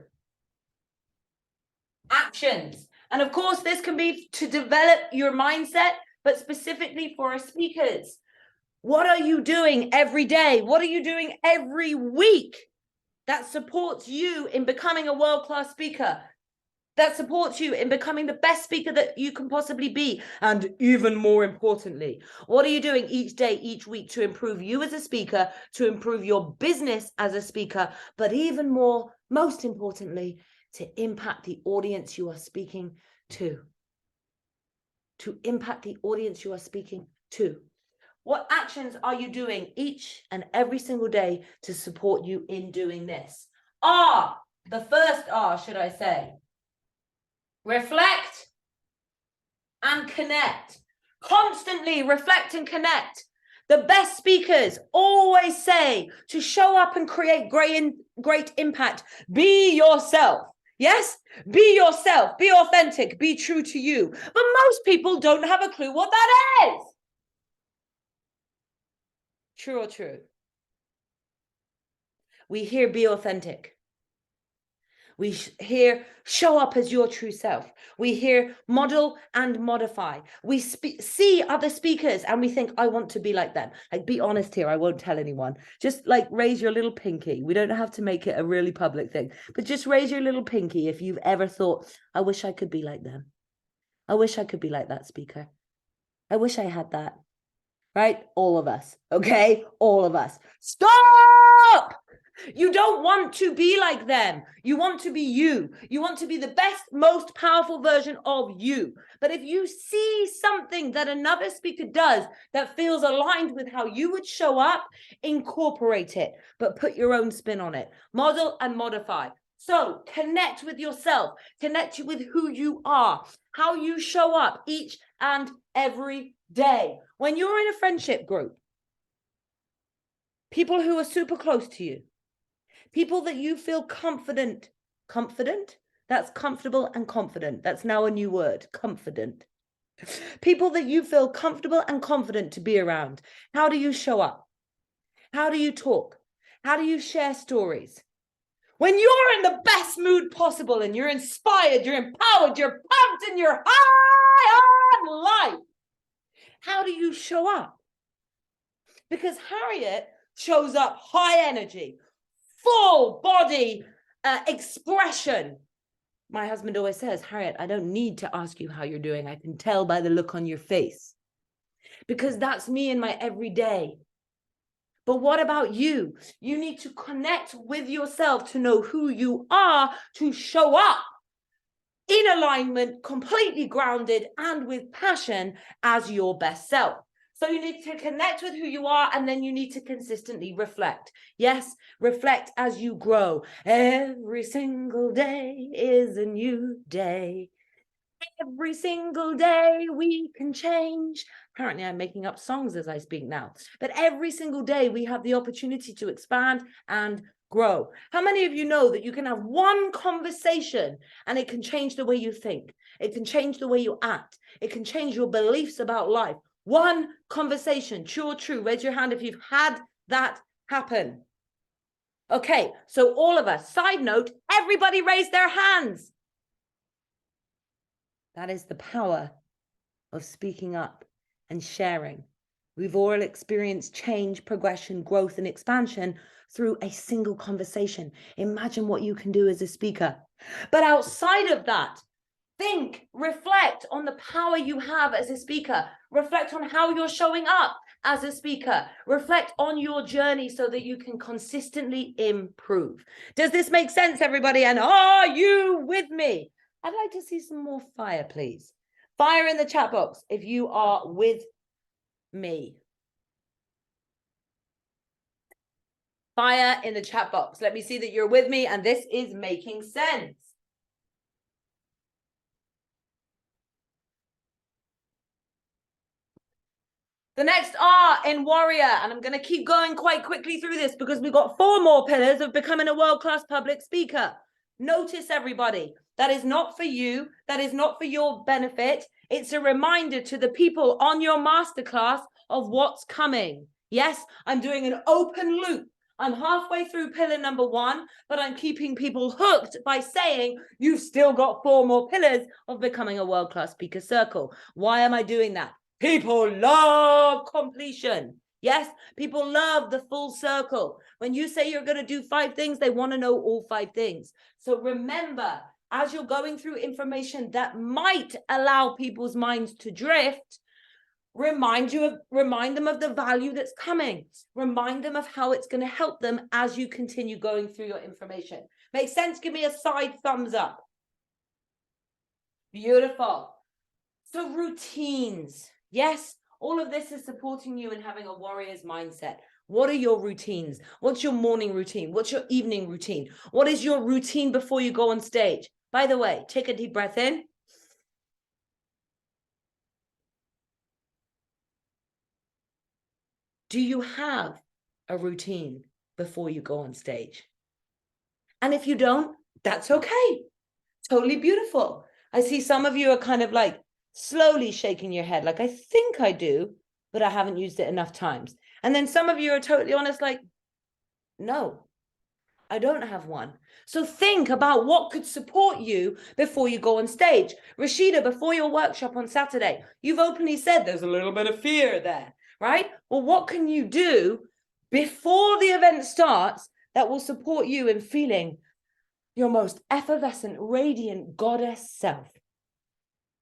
actions. And of course, this can be to develop your mindset, but specifically for our speakers. What are you doing every day? What are you doing every week that supports you in becoming a world-class speaker? That supports you in becoming the best speaker that you can possibly be. And even more importantly, what are you doing each day, each week to improve you as a speaker, to improve your business as a speaker, but even more, most importantly, to impact the audience you are speaking to. To impact the audience you are speaking to. What actions are you doing each and every single day to support you in doing this? R, the first R, should I say. Reflect and connect. Constantly reflect and connect. The best speakers always say to show up and create great impact. Be yourself. Yes, be yourself, be authentic, be true to you. But most people don't have a clue what that is. True or true? We hear be authentic. We hear show up as your true self. We hear model and modify. We see other speakers and we think, I want to be like them. Like, be honest here. I won't tell anyone. Just like raise your little pinky. We don't have to make it a really public thing, but just raise your little pinky if you've ever thought, I wish I could be like them. I wish I could be like that speaker. I wish I had that. Right? All of us. Okay? All of us. Stop! You don't want to be like them. You want to be you. You want to be the best, most powerful version of you. But if you see something that another speaker does that feels aligned with how you would show up, incorporate it, but put your own spin on it. Model and modify. So connect with yourself. Connect with who you are, how you show up each and every day. When you're in a friendship group, people who are super close to you, people that you feel confident, that's comfortable and confident. That's now a new word, confident. People that you feel comfortable and confident to be around. How do you show up? How do you talk? How do you share stories? When you're in the best mood possible and you're inspired, you're empowered, you're pumped and you're high on life, how do you show up? Because Harriet shows up high energy, full body expression. My husband always says, Harriet, I don't need to ask you how you're doing. I can tell by the look on your face, because that's me in my everyday. But what about you? You need to connect with yourself to know who you are, to show up in alignment, completely grounded and with passion as your best self. So you need to connect with who you are, and then you need to consistently reflect. Yes, reflect as you grow. Every single day is a new day. Every single day we can change. Apparently, I'm making up songs as I speak now. But every single day we have the opportunity to expand and grow. How many of you know that you can have one conversation and it can change the way you think? It can change the way you act. It can change your beliefs about life. One conversation, true or true? Raise your hand if you've had that happen. Okay, so all of us, side note, everybody raise their hands. That is the power of speaking up and sharing. We've all experienced change, progression, growth, and expansion through a single conversation. Imagine what you can do as a speaker. But outside of that, think, reflect on the power you have as a speaker. Reflect on how you're showing up as a speaker. Reflect on your journey so that you can consistently improve. Does this make sense, everybody? And are you with me? I'd like to see some more fire, please. Fire in the chat box if you are with me. Fire in the chat box. Let me see that you're with me and this is making sense. The next R in warrior, and I'm going to keep going quite quickly through this because we've got 4 more pillars of becoming a world-class public speaker. Notice, everybody, that is not for you. That is not for your benefit. It's a reminder to the people on your masterclass of what's coming. Yes, I'm doing an open loop. I'm halfway through pillar number 1, but I'm keeping people hooked by saying you've still got 4 more pillars of becoming a world-class speaker circle. Why am I doing that? People love completion. Yes, people love the full circle. When you say you're going to do 5 things, they want to know all 5 things. So remember, as you're going through information that might allow people's minds to drift, remind them of the value that's coming. Remind them of how it's going to help them as you continue going through your information. Make sense? Give me a side thumbs up. Beautiful. So routines. Yes, all of this is supporting you in having a warrior's mindset. What are your routines? What's your morning routine? What's your evening routine? What is your routine before you go on stage? By the way, take a deep breath in. Do you have a routine before you go on stage? And if you don't, that's okay. Totally beautiful. I see some of you are kind of like slowly shaking your head, like, I think I do, but I haven't used it enough times. And then some of you are totally honest, like, no, I don't have one. So think about what could support you before you go on stage. Rashida, before your workshop on Saturday, you've openly said there's a little bit of fear there, right? Well, what can you do before the event starts that will support you in feeling your most effervescent, radiant goddess self?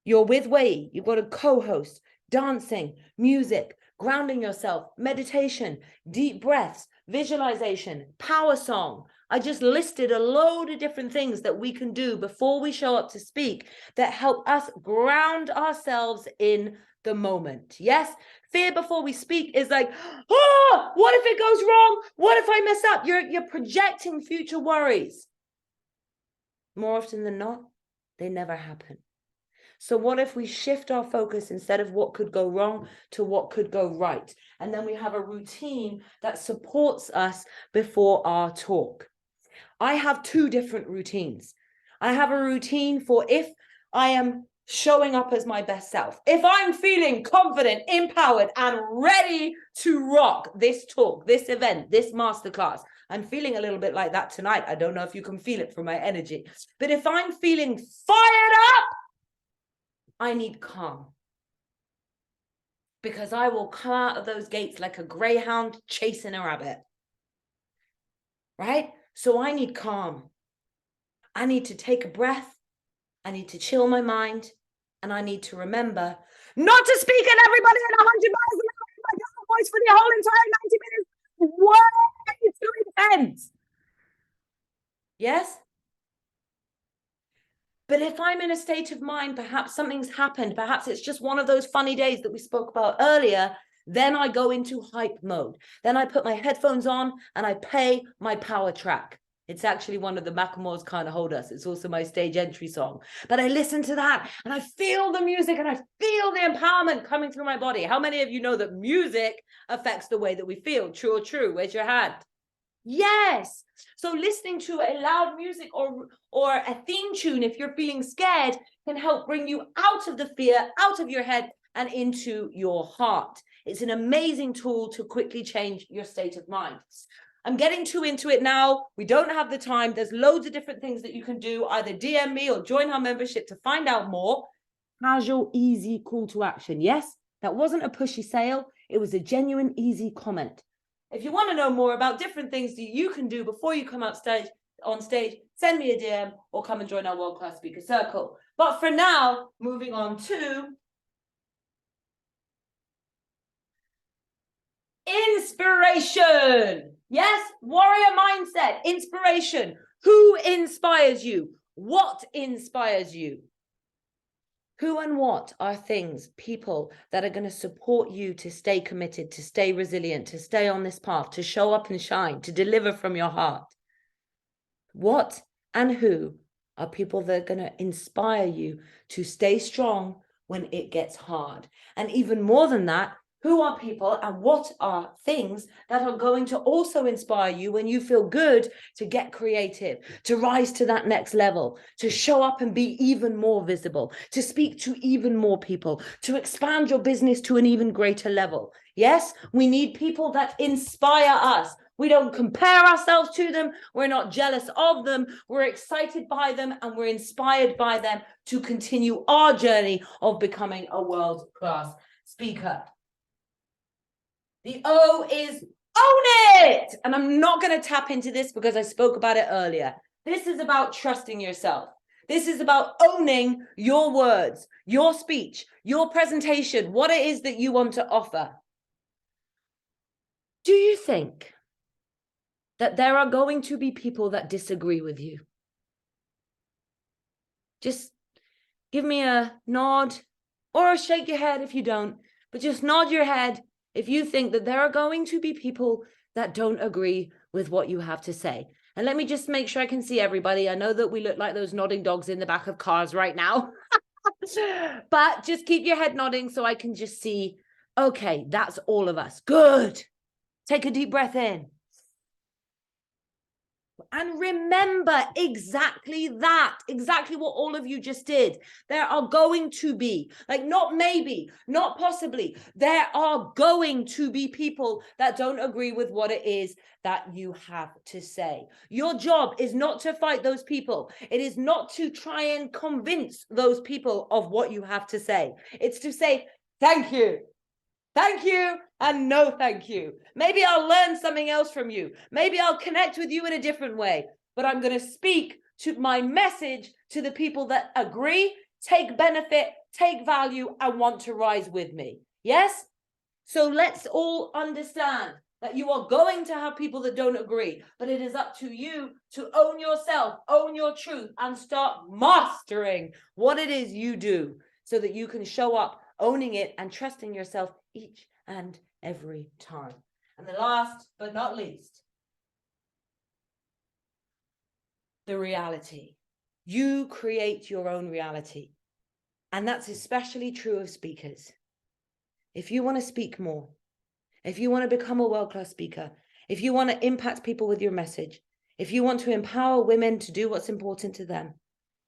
You're with Wei, you've got a co-host, dancing, music, grounding yourself, meditation, deep breaths, visualization, power song. I just listed a load of different things that we can do before we show up to speak that help us ground ourselves in the moment. Yes, fear before we speak is like, oh, what if it goes wrong? What if I mess up? You're projecting future worries. More often than not, they never happen. So what if we shift our focus instead of what could go wrong to what could go right? And then we have a routine that supports us before our talk. I have 2 different routines. I have a routine for if I am showing up as my best self. If I'm feeling confident, empowered, and ready to rock this talk, this event, this masterclass. I'm feeling a little bit like that tonight. I don't know if you can feel it from my energy. But if I'm feeling fired up, I need calm, because I will come out of those gates like a greyhound chasing a rabbit, right? So I need calm. I need to take a breath. I need to chill my mind. And I need to remember not to speak at everybody at 100 miles an hour in my double voice for the whole entire 90 minutes. Way too intense. Yes? But if I'm in a state of mind, perhaps something's happened, perhaps it's just one of those funny days that we spoke about earlier, then I go into hype mode. Then I put my headphones on and I play my power track. It's actually one of the Macklemore's Can't Hold Us. It's also my stage entry song. But I listen to that and I feel the music and I feel the empowerment coming through my body. How many of you know that music affects the way that we feel? True or true? Where's your hand? Yes. So listening to a loud music or a theme tune, if you're feeling scared, can help bring you out of the fear, out of your head and into your heart. It's an amazing tool to quickly change your state of mind. I'm getting too into it now. We don't have the time. There's loads of different things that you can do. Either DM me or join our membership to find out more. Casual, easy call to action. Yes, that wasn't a pushy sale. It was a genuine, easy comment. If you want to know more about different things that you can do before you come on stage, send me a DM or come and join our World Class Speaker Circle. But for now, moving on to inspiration. Yes, warrior mindset, inspiration. Who inspires you? What inspires you? Who and what are things, people that are going to support you to stay committed, to stay resilient, to stay on this path, to show up and shine, to deliver from your heart? What and who are people that are going to inspire you to stay strong when it gets hard? And even more than that, who are people and what are things that are going to also inspire you when you feel good to get creative, to rise to that next level, to show up and be even more visible, to speak to even more people, to expand your business to an even greater level? Yes, we need people that inspire us. We don't compare ourselves to them. We're not jealous of them. We're excited by them and we're inspired by them to continue our journey of becoming a world-class speaker. The O is own it. And I'm not going to tap into this because I spoke about it earlier. This is about trusting yourself. This is about owning your words, your speech, your presentation, what it is that you want to offer. Do you think that there are going to be people that disagree with you? Just give me a nod or shake your head if you don't, but just nod your head if you think that there are going to be people that don't agree with what you have to say. And let me just make sure I can see everybody. I know that we look like those nodding dogs in the back of cars right now, but just keep your head nodding so I can just see, okay, that's all of us. Good. Take a deep breath in. And remember exactly that, exactly what all of you just did. There are going to be, like, not maybe, not possibly, there are going to be people that don't agree with what it is that you have to say. Your job is not to fight those people. It is not to try and convince those people of what you have to say. It's to say, thank you. Thank you and no thank you. Maybe I'll learn something else from you. Maybe I'll connect with you in a different way. But I'm going to speak to my message to the people that agree, take benefit, take value, and want to rise with me. Yes? So let's all understand that you are going to have people that don't agree, but it is up to you to own yourself, own your truth, and start mastering what it is you do so that you can show up owning it and trusting yourself each and every time. And the last but not least, the reality. You create your own reality. And that's especially true of speakers. If you want to speak more, if you want to become a world-class speaker, if you want to impact people with your message, if you want to empower women to do what's important to them,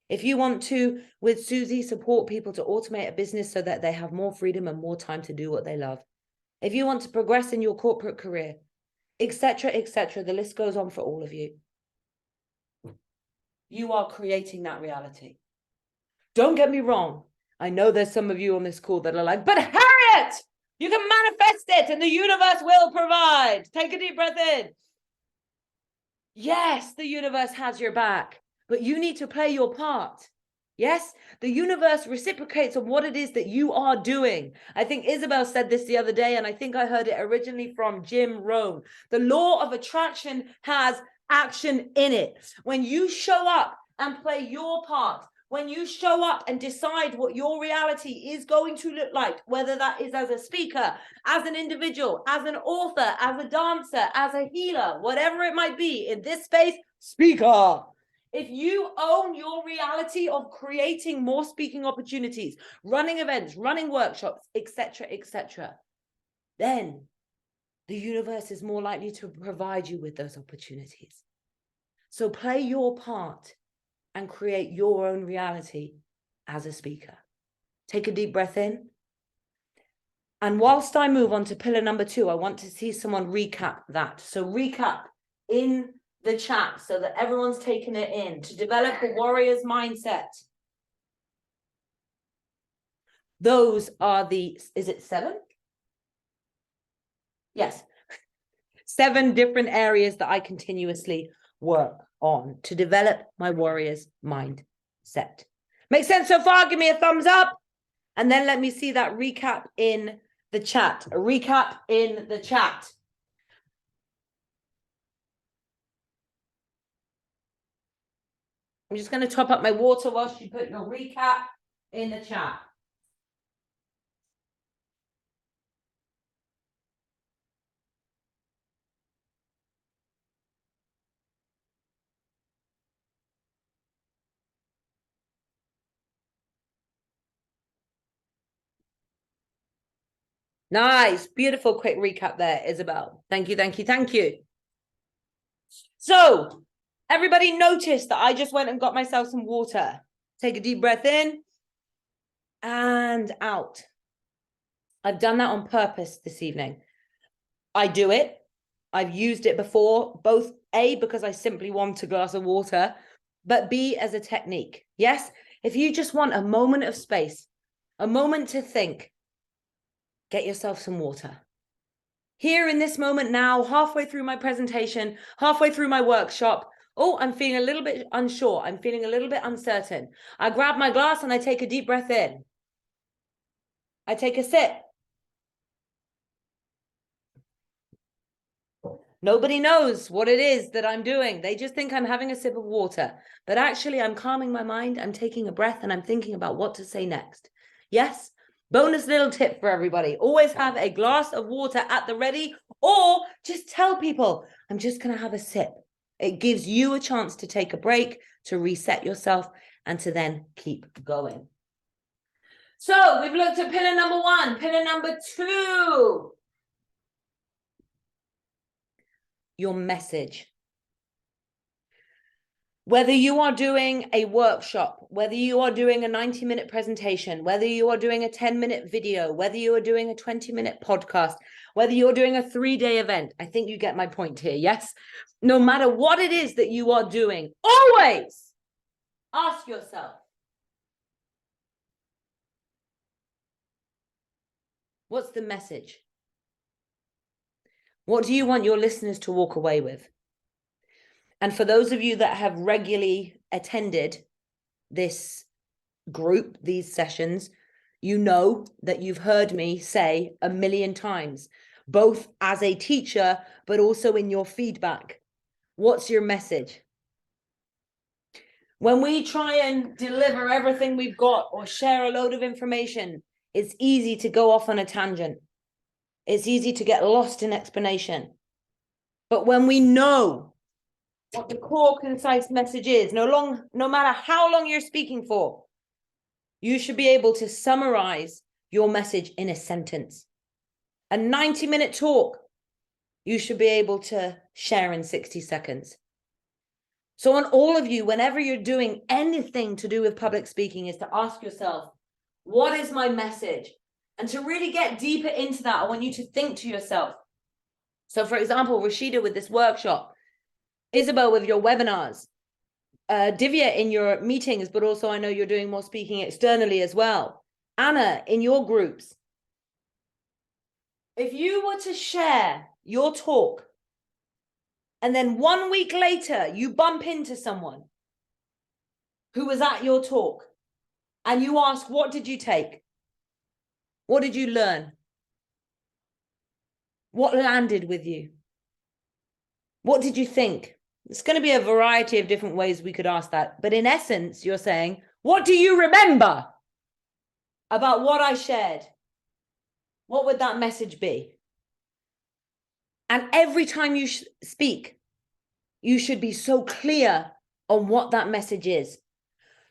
if you want to, with Susie, support people to automate a business so that they have more freedom and more time to do what they love, if you want to progress in your corporate career, etc., the list goes on for all of you. You are creating that reality. Don't get me wrong. I know there's some of you on this call that are like, but Harriet, you can manifest it and the universe will provide. Take a deep breath in. Yes, the universe has your back, but you need to play your part. Yes, the universe reciprocates on what it is that you are doing. I think Isabel said this the other day, and I think I heard it originally from Jim Rohn. The law of attraction has action in it. When you show up and play your part, when you show up and decide what your reality is going to look like, whether that is as a speaker, as an individual, as an author, as a dancer, as a healer, whatever it might be in this space, speaker. If you own your reality of creating more speaking opportunities, running events, running workshops, etc., then the universe is more likely to provide you with those opportunities. So play your part and create your own reality as a speaker. Take a deep breath in. And whilst I move on to pillar number 2, I want to see someone recap that. So recap in the chat so that everyone's taken it in. To develop a warrior's mindset. Those are the, is it 7? Yes. 7 different areas that I continuously work on to develop my warrior's mindset. Make sense so far? Give me a thumbs up. And then let me see that recap in the chat. A recap in the chat. I'm just going to top up my water whilst you put your recap in the chat. Nice, beautiful, quick recap there, Isabel. Thank you, thank you, thank you. So, everybody noticed that I just went and got myself some water. Take a deep breath in and out. I've done that on purpose this evening. I do it. I've used it before, both A, because I simply want a glass of water, but B, as a technique. Yes, if you just want a moment of space, a moment to think, get yourself some water. Here in this moment now, halfway through my presentation, halfway through my workshop, oh, I'm feeling a little bit unsure. I'm feeling a little bit uncertain. I grab my glass and I take a deep breath in. I take a sip. Nobody knows what it is that I'm doing. They just think I'm having a sip of water. But actually, I'm calming my mind. I'm taking a breath and I'm thinking about what to say next. Yes? Bonus little tip for everybody. Always have a glass of water at the ready, or just tell people, I'm just going to have a sip. It gives you a chance to take a break, to reset yourself, and to then keep going. So we've looked at pillar number 1. Pillar number 2. Your message. Whether you are doing a workshop, whether you are doing a 90-minute presentation, whether you are doing a 10-minute video, whether you are doing a 20-minute podcast, whether you're doing a 3-day event, I think you get my point here, yes? No matter what it is that you are doing, always ask yourself, what's the message? What do you want your listeners to walk away with? And for those of you that have regularly attended this group, these sessions, you know that you've heard me say a million times, both as a teacher, but also in your feedback. What's your message? When we try and deliver everything we've got or share a load of information, it's easy to go off on a tangent. It's easy to get lost in explanation. But when we know what the core concise message is, no matter how long you're speaking for, you should be able to summarize your message in a sentence. A 90-minute talk, you should be able to share in 60 seconds. So on all of you, whenever you're doing anything to do with public speaking, is to ask yourself, what is my message? And to really get deeper into that, I want you to think to yourself. So for example, Rashida with this workshop, Isabel with your webinars, Divya in your meetings, but also I know you're doing more speaking externally as well. Anna in your groups. If you were to share your talk And then 1 week later, you bump into someone who was at your talk and you ask, what did you take? What did you learn? What landed with you? What did you think? It's going to be a variety of different ways we could ask that. But in essence, you're saying, what do you remember about what I shared? What would that message be? And every time you speak, you should be so clear on what that message is.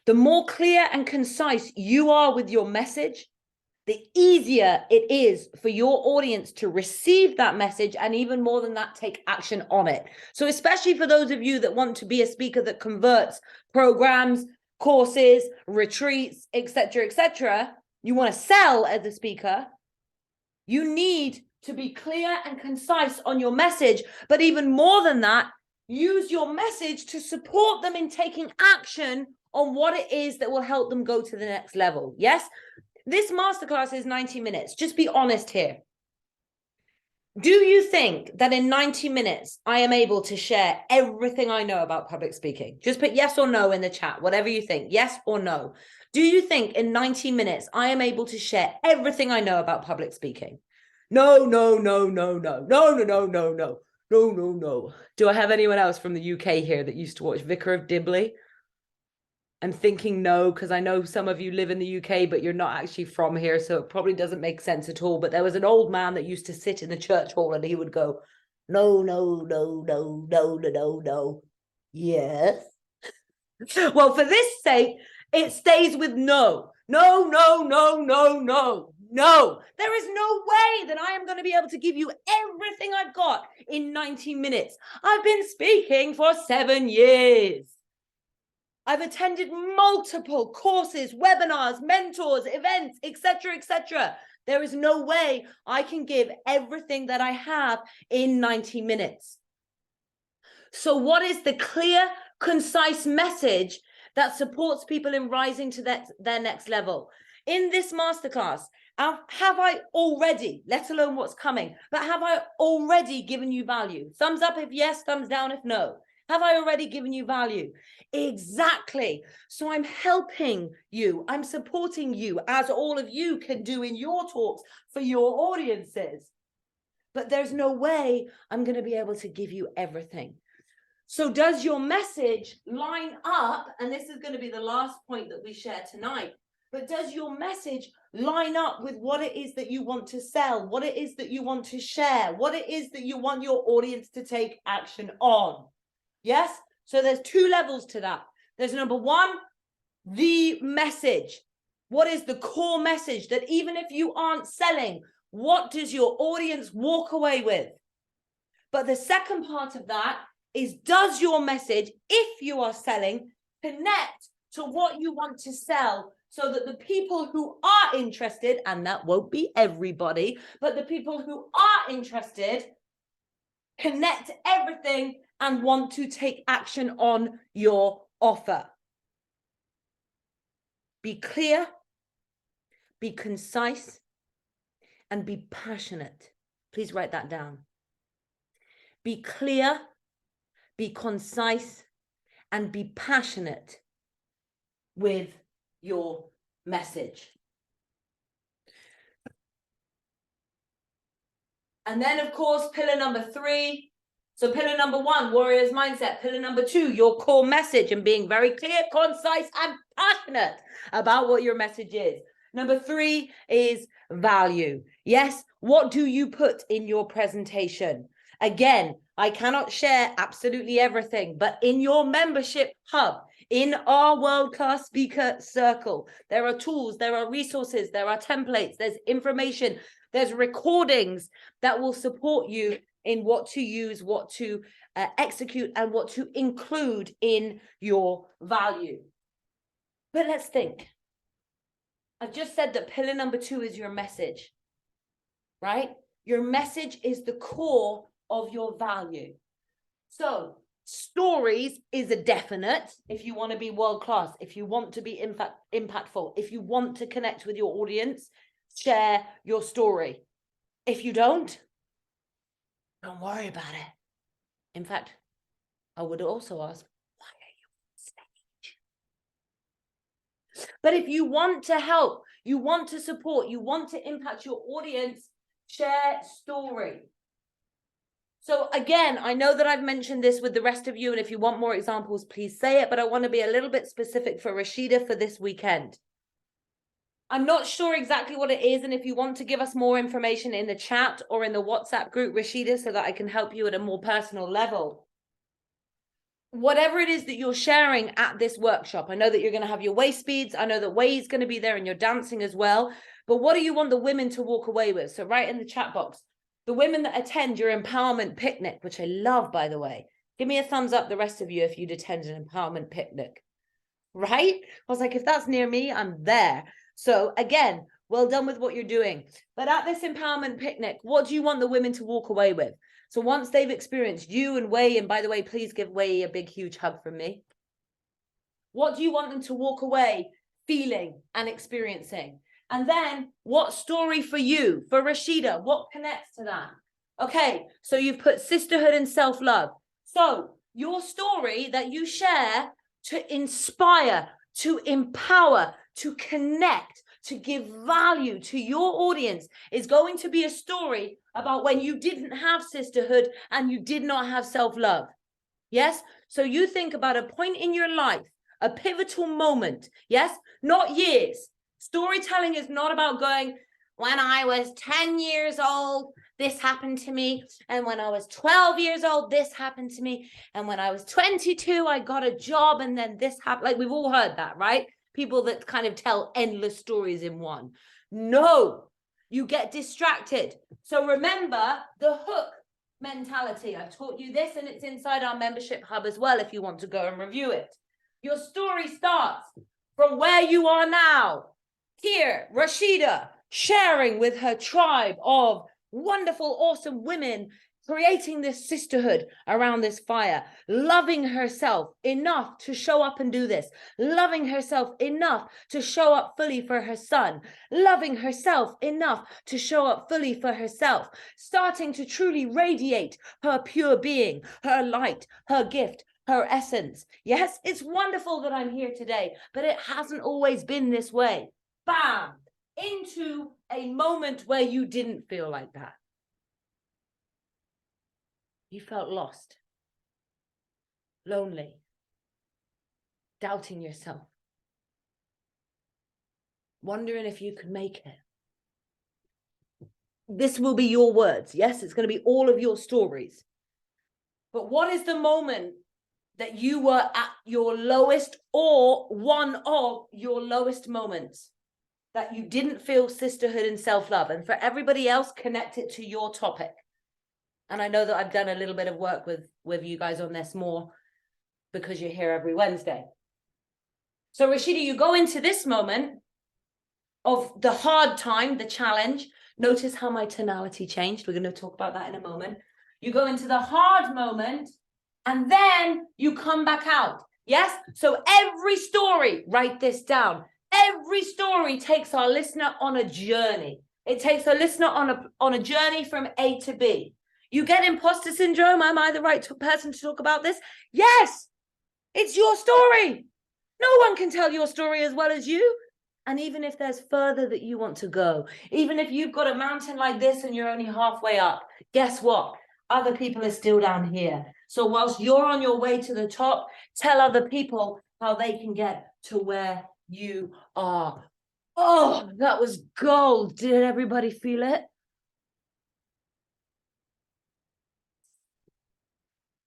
The more clear and concise you are with your message, the easier it is for your audience to receive that message, and even more than that, take action on it. So especially for those of you that want to be a speaker that converts programs, courses, retreats, etc., you want to sell as a speaker, you need to be clear and concise on your message. But even more than that, use your message to support them in taking action on what it is that will help them go to the next level. Yes? This masterclass is 90 minutes. Just be honest here. Do you think that in 90 minutes, I am able to share everything I know about public speaking? Just put yes or no in the chat, whatever you think, yes or no. Do you think in 90 minutes, I am able to share everything I know about public speaking? No, no, no, no, no, no, no, no, no, no, no, no, no. Do I have anyone else from the UK here that used to watch Vicar of Dibley? I'm thinking no, because I know some of you live in the UK, but you're not actually from here, so it probably doesn't make sense at all. But there was an old man that used to sit in the church hall and he would go, no, no, no, no, no, no, no, no. Yes. Well, for this sake, it stays with no. No, no, no, no, no, no. There is no way that I am going to be able to give you everything I've got in 90 minutes. I've been speaking for 7 years. I've attended multiple courses, webinars, mentors, events, etc. There is no way I can give everything that I have in 90 minutes. So what is the clear, concise message that supports people in rising to their next level? In this masterclass, have I already, let alone what's coming, but have I already given you value? Thumbs up if yes, thumbs down if no. Have I already given you value? Exactly. So I'm helping you. I'm supporting you, as all of you can do in your talks for your audiences. But there's no way I'm going to be able to give you everything. So does your message line up? And this is going to be the last point that we share tonight. But does your message line up with what it is that you want to sell, what it is that you want to share, what it is that you want your audience to take action on? Yes? So there's 2 levels to that. There's number 1, the message. What is the core message that even if you aren't selling, what does your audience walk away with? But the second part of that is, does your message, if you are selling, connect to what you want to sell, so that the people who are interested, and that won't be everybody, but the people who are interested connect everything and want to take action on your offer. Be clear, be concise, and be passionate. Please write that down. Be clear, be concise, and be passionate with your message. And then, of course, pillar number 3. So pillar number 1, warrior's mindset. Pillar number 2, your core message, and being very clear, concise, and passionate about what your message is. Number 3 is value. Yes, what do you put in your presentation? Again, I cannot share absolutely everything, but in your membership hub, in our world-class speaker circle, there are tools, there are resources, there are templates, there's information, there's recordings that will support you in what to use, what to execute, and what to include in your value. But let's think. I've just said that pillar number 2 is your message, right? Your message is the core of your value. So stories is a definite. If you want to be world-class, if you want to be impactful, if you want to connect with your audience, share your story. If you don't worry about it. In fact, I would also ask, why are you on stage? But if you want to help, you want to support, you want to impact your audience, share story. So again, I know that I've mentioned this with the rest of you, and if you want more examples, please say it, but I want to be a little bit specific for Rashida for this weekend. I'm not sure exactly what it is, and if you want to give us more information in the chat or in the WhatsApp group, Rashida, so that I can help you at a more personal level. Whatever it is that you're sharing at this workshop, I know that you're going to have your waist beads. I know that Way is going to be there and you're dancing as well. But what do you want the women to walk away with? So write in the chat box, the women that attend your empowerment picnic, which I love, by the way. Give me a thumbs up, the rest of you, if you'd attend an empowerment picnic. Right? I was like, if that's near me, I'm there. So again, well done with what you're doing. But at this empowerment picnic, what do you want the women to walk away with? So once they've experienced you and Way, and by the way, please give Way a big, huge hug from me. What do you want them to walk away feeling and experiencing? And then what story for you, for Rashida, what connects to that? Okay, so you've put sisterhood and self-love. So your story that you share to inspire, to empower, to connect, to give value to your audience is going to be a story about when you didn't have sisterhood and you did not have self-love. Yes? So you think about a point in your life, a pivotal moment. Yes? Not years. Storytelling is not about going, when I was 10 years old, this happened to me. And when I was 12 years old, this happened to me. And when I was 22, I got a job and then this happened. Like, we've all heard that, right? People that kind of tell endless stories in one. No, you get distracted. So remember the hook mentality. I've taught you this and it's inside our membership hub as well if you want to go and review it. Your story starts from where you are now. Here, Rashida sharing with her tribe of wonderful, awesome women, creating this sisterhood around this fire, loving herself enough to show up and do this, loving herself enough to show up fully for her son, loving herself enough to show up fully for herself, starting to truly radiate her pure being, her light, her gift, her essence. Yes, it's wonderful that I'm here today, but it hasn't always been this way. Bam! Into a moment where you didn't feel like that. You felt lost, lonely, doubting yourself, wondering if you could make it. This will be your words. Yes, it's going to be all of your stories. But what is the moment that you were at your lowest or one of your lowest moments that you didn't feel sisterhood and self-love? And for everybody else, connect it to your topic. And I know that I've done a little bit of work with you guys on this more because you're here every Wednesday. So Rashida, you go into this moment of the hard time, the challenge. Notice how my tonality changed. We're going to talk about that in a moment. You go into the hard moment and then you come back out. Yes? So every story, write this down. Every story takes our listener on a journey. It takes a listener on a journey from A to B. You get imposter syndrome. Am I the right person to talk about this? Yes, it's your story. No one can tell your story as well as you. And even if there's further that you want to go, even if you've got a mountain like this and you're only halfway up, guess what? Other people are still down here. So whilst you're on your way to the top, tell other people how they can get to where you are. Oh, that was gold. Did everybody feel it?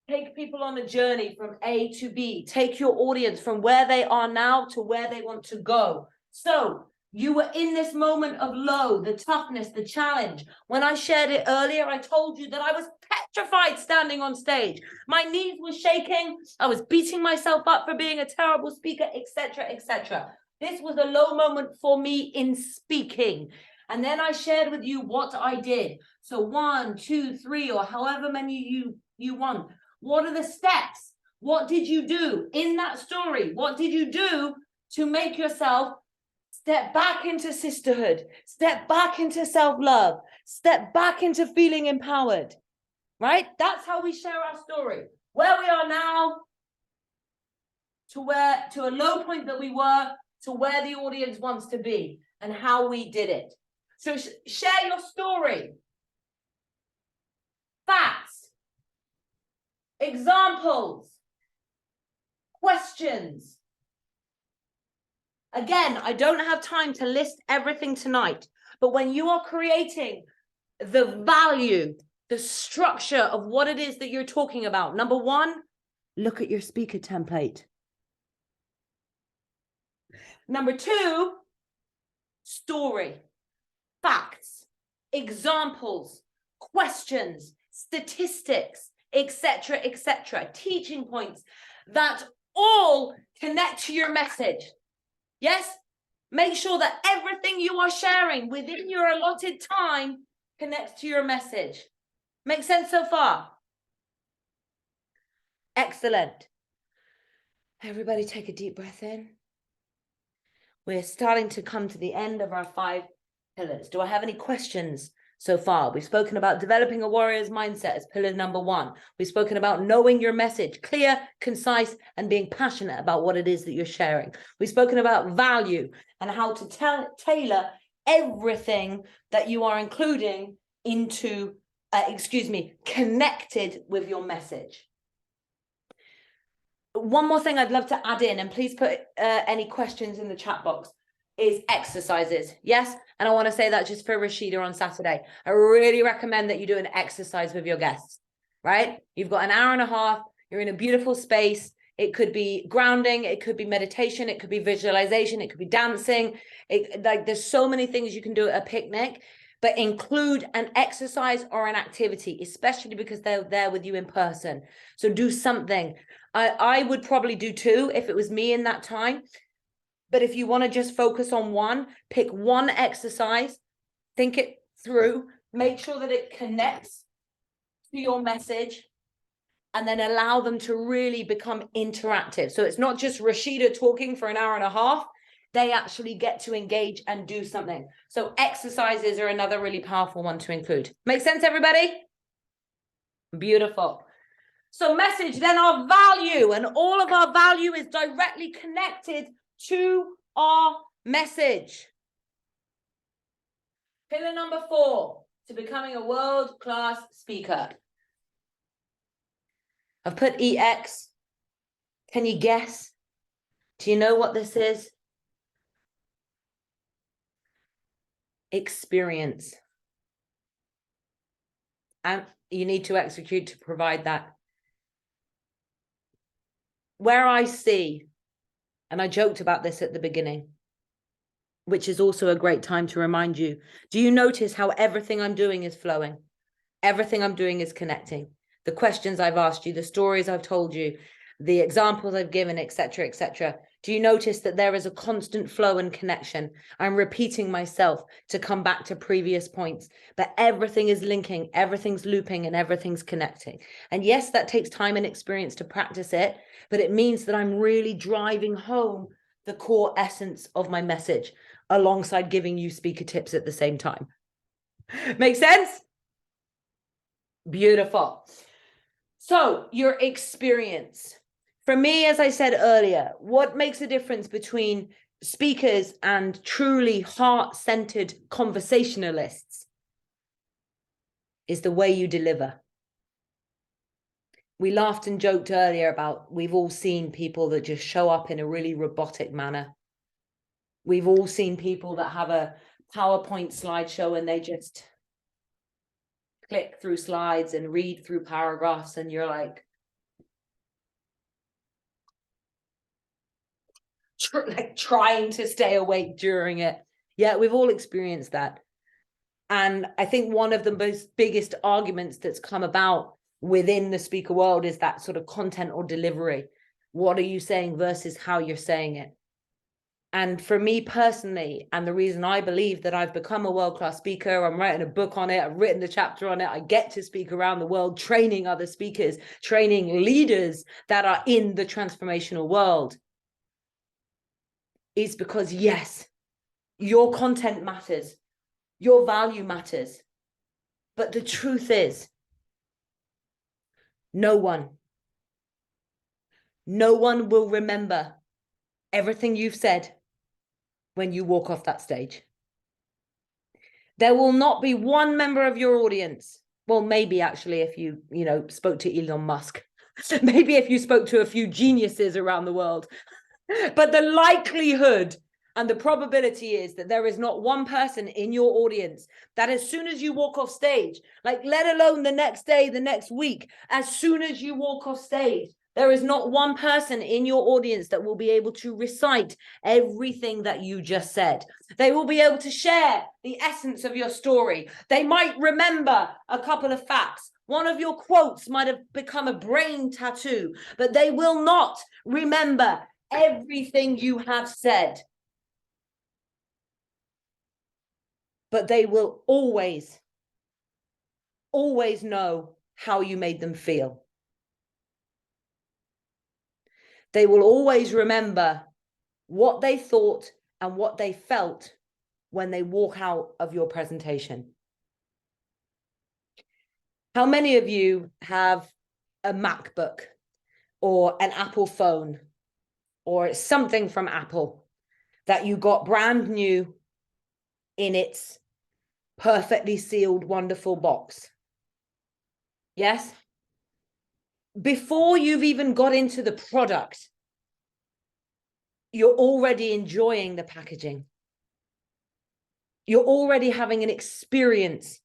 Take people on a journey from A to B. Take your audience from where they are now to where they want to go. So you were in this moment of low, the toughness, the challenge. When I shared it earlier, I told you that I was petrified standing on stage. My knees were shaking. I was beating myself up for being a terrible speaker, etc., etc. This was a low moment for me in speaking. And then I shared with you what I did. So 1, 2, 3, or however many you want. What are the steps? What did you do in that story? What did you do to make yourself step back into sisterhood, step back into self-love, step back into feeling empowered? right? That's how we share our story. Where we are now, to a low point that we were, to where the audience wants to be, and how we did it. So share your story. Facts. Examples. Questions. Again, I don't have time to list everything tonight, but when you are creating the value, the structure of what it is that you're talking about, number one, look at your speaker template. Number two, story, facts, examples, questions, statistics, etc., teaching points that all connect to your message. Yes? Make sure that everything you are sharing within your allotted time connects to your message. Make sense so far? Excellent. Everybody take a deep breath in. We're starting to come to the end of our 5 pillars. Do I have any questions so far? We've spoken about developing a warrior's mindset as pillar number 1. We've spoken about knowing your message, clear, concise, and being passionate about what it is that you're sharing. We've spoken about value and how to tailor everything that you are including into, connected with your message. One more thing I'd love to add in, and please put any questions in the chat box, is exercises. Yes, and I want to say that just for Rashida on Saturday. I really recommend that you do an exercise with your guests, right? You've got an hour and a half, you're in a beautiful space. It could be grounding, it could be meditation, it could be visualization, it could be dancing. There's so many things you can do at a picnic, but include an exercise or an activity, especially because they're there with you in person. So do something. I would probably do 2 if it was me in that time. But if you want to just focus on one, pick one exercise, think it through, make sure that it connects to your message, and then allow them to really become interactive. So it's not just Rashida talking for an hour and a half. They actually get to engage and do something. So exercises are another really powerful one to include. Make sense, everybody? Beautiful. So message, then our value, and all of our value is directly connected to our message. Pillar number 4, to becoming a world-class speaker. I've put EX. Can you guess? Do you know what this is? Experience. And you need to execute to provide that. Where I see, and I joked about this at the beginning, which is also a great time to remind you, do you notice how everything I'm doing is flowing? Everything I'm doing is connecting. The questions I've asked you, the stories I've told you, the examples I've given, etc. Do you notice that there is a constant flow and connection? I'm repeating myself to come back to previous points, but everything is linking, everything's looping, and everything's connecting. And yes, that takes time and experience to practice it, but it means that I'm really driving home the core essence of my message alongside giving you speaker tips at the same time. Make sense? Beautiful. So your experience. For me, as I said earlier, what makes a difference between speakers and truly heart-centered conversationalists is the way you deliver. We laughed and joked earlier about we've all seen people that just show up in a really robotic manner. We've all seen people that have a PowerPoint slideshow and they just click through slides and read through paragraphs, and you're like trying to stay awake during it. Yeah, we've all experienced that. And I think one of the most biggest arguments that's come about within the speaker world is that sort of content or delivery. What are you saying versus how you're saying it? And for me personally, and the reason I believe that I've become a world-class speaker, I'm writing a book on it, I've written a chapter on it, I get to speak around the world, training other speakers, training leaders that are in the transformational world, is because, yes, your content matters, your value matters. But the truth is, No one will remember everything you've said when you walk off that stage. There will not be one member of your audience. Well, maybe actually if you spoke to Elon Musk, maybe if you spoke to a few geniuses around the world, but the likelihood and the probability is that there is not one person in your audience that as soon as you walk off stage, like let alone the next day, the next week, as soon as you walk off stage, there is not one person in your audience that will be able to recite everything that you just said. They will be able to share the essence of your story. They might remember a couple of facts. One of your quotes might have become a brain tattoo, but they will not remember everything you have said. But they will always know how you made them feel. They will always remember what they thought and what they felt when they walk out of your presentation. How many of you have a MacBook or an Apple phone or something from Apple that you got brand new in its perfectly sealed, wonderful box? Yes? Before you've even got into the product, you're already enjoying the packaging. You're already having an experience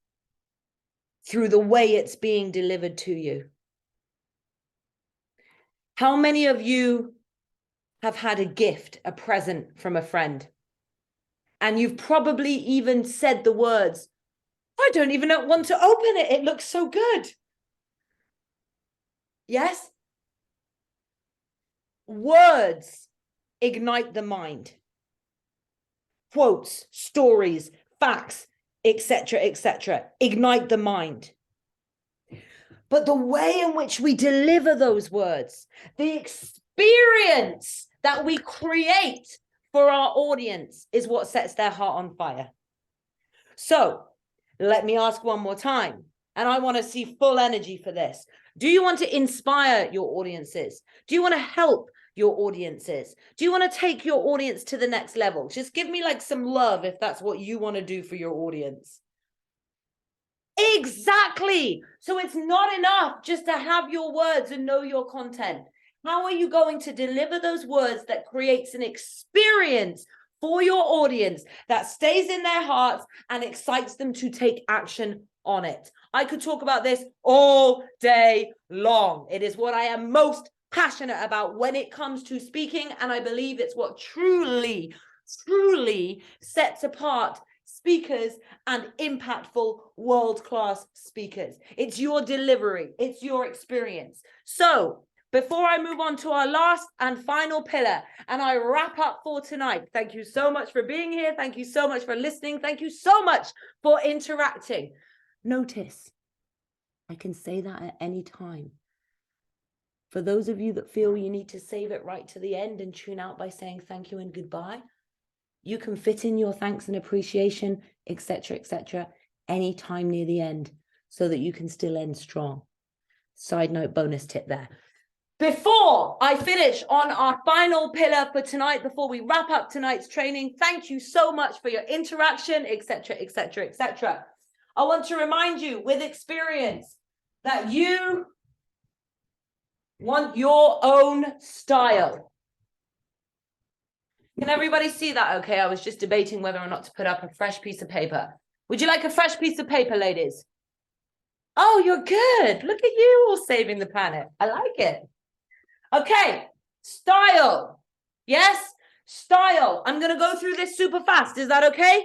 through the way it's being delivered to you. How many of you have had a gift, a present from a friend, and you've probably even said the words, I don't even want to open it. It looks so good. Yes? Words ignite the mind. Quotes, stories, facts, etc., ignite the mind. But the way in which we deliver those words, the experience that we create for our audience is what sets their heart on fire. So let me ask one more time, and I want to see full energy for this. Do you want to inspire your audiences? Do you want to help your audiences? Do you want to take your audience to the next level? Just give me like some love if that's what you want to do for your audience. Exactly. So it's not enough just to have your words and know your content. How are you going to deliver those words that creates an experience for your audience that stays in their hearts and excites them to take action on it? I could talk about this all day long. It is what I am most passionate about when it comes to speaking, and I believe it's what truly sets apart speakers and impactful world-class speakers. It's your delivery, it's your experience. So before I move on to our last and final pillar and I wrap up for tonight, thank you so much for being here. Thank you so much for listening. Thank you so much for interacting. Notice, I can say that at any time. For those of you that feel you need to save it right to the end and tune out by saying thank you and goodbye, you can fit in your thanks and appreciation, etc., anytime near the end so that you can still end strong. Side note, bonus tip there. Before I finish on our final pillar for tonight, before we wrap up tonight's training, thank you so much for your interaction, etc. I want to remind you with experience that you want your own style. Can everybody see that? Okay, I was just debating whether or not to put up a fresh piece of paper. Would you like a fresh piece of paper, ladies? Oh, you're good. Look at you all saving the planet. I like it. Okay, style. Yes, style. I'm going to go through this super fast. Is that okay?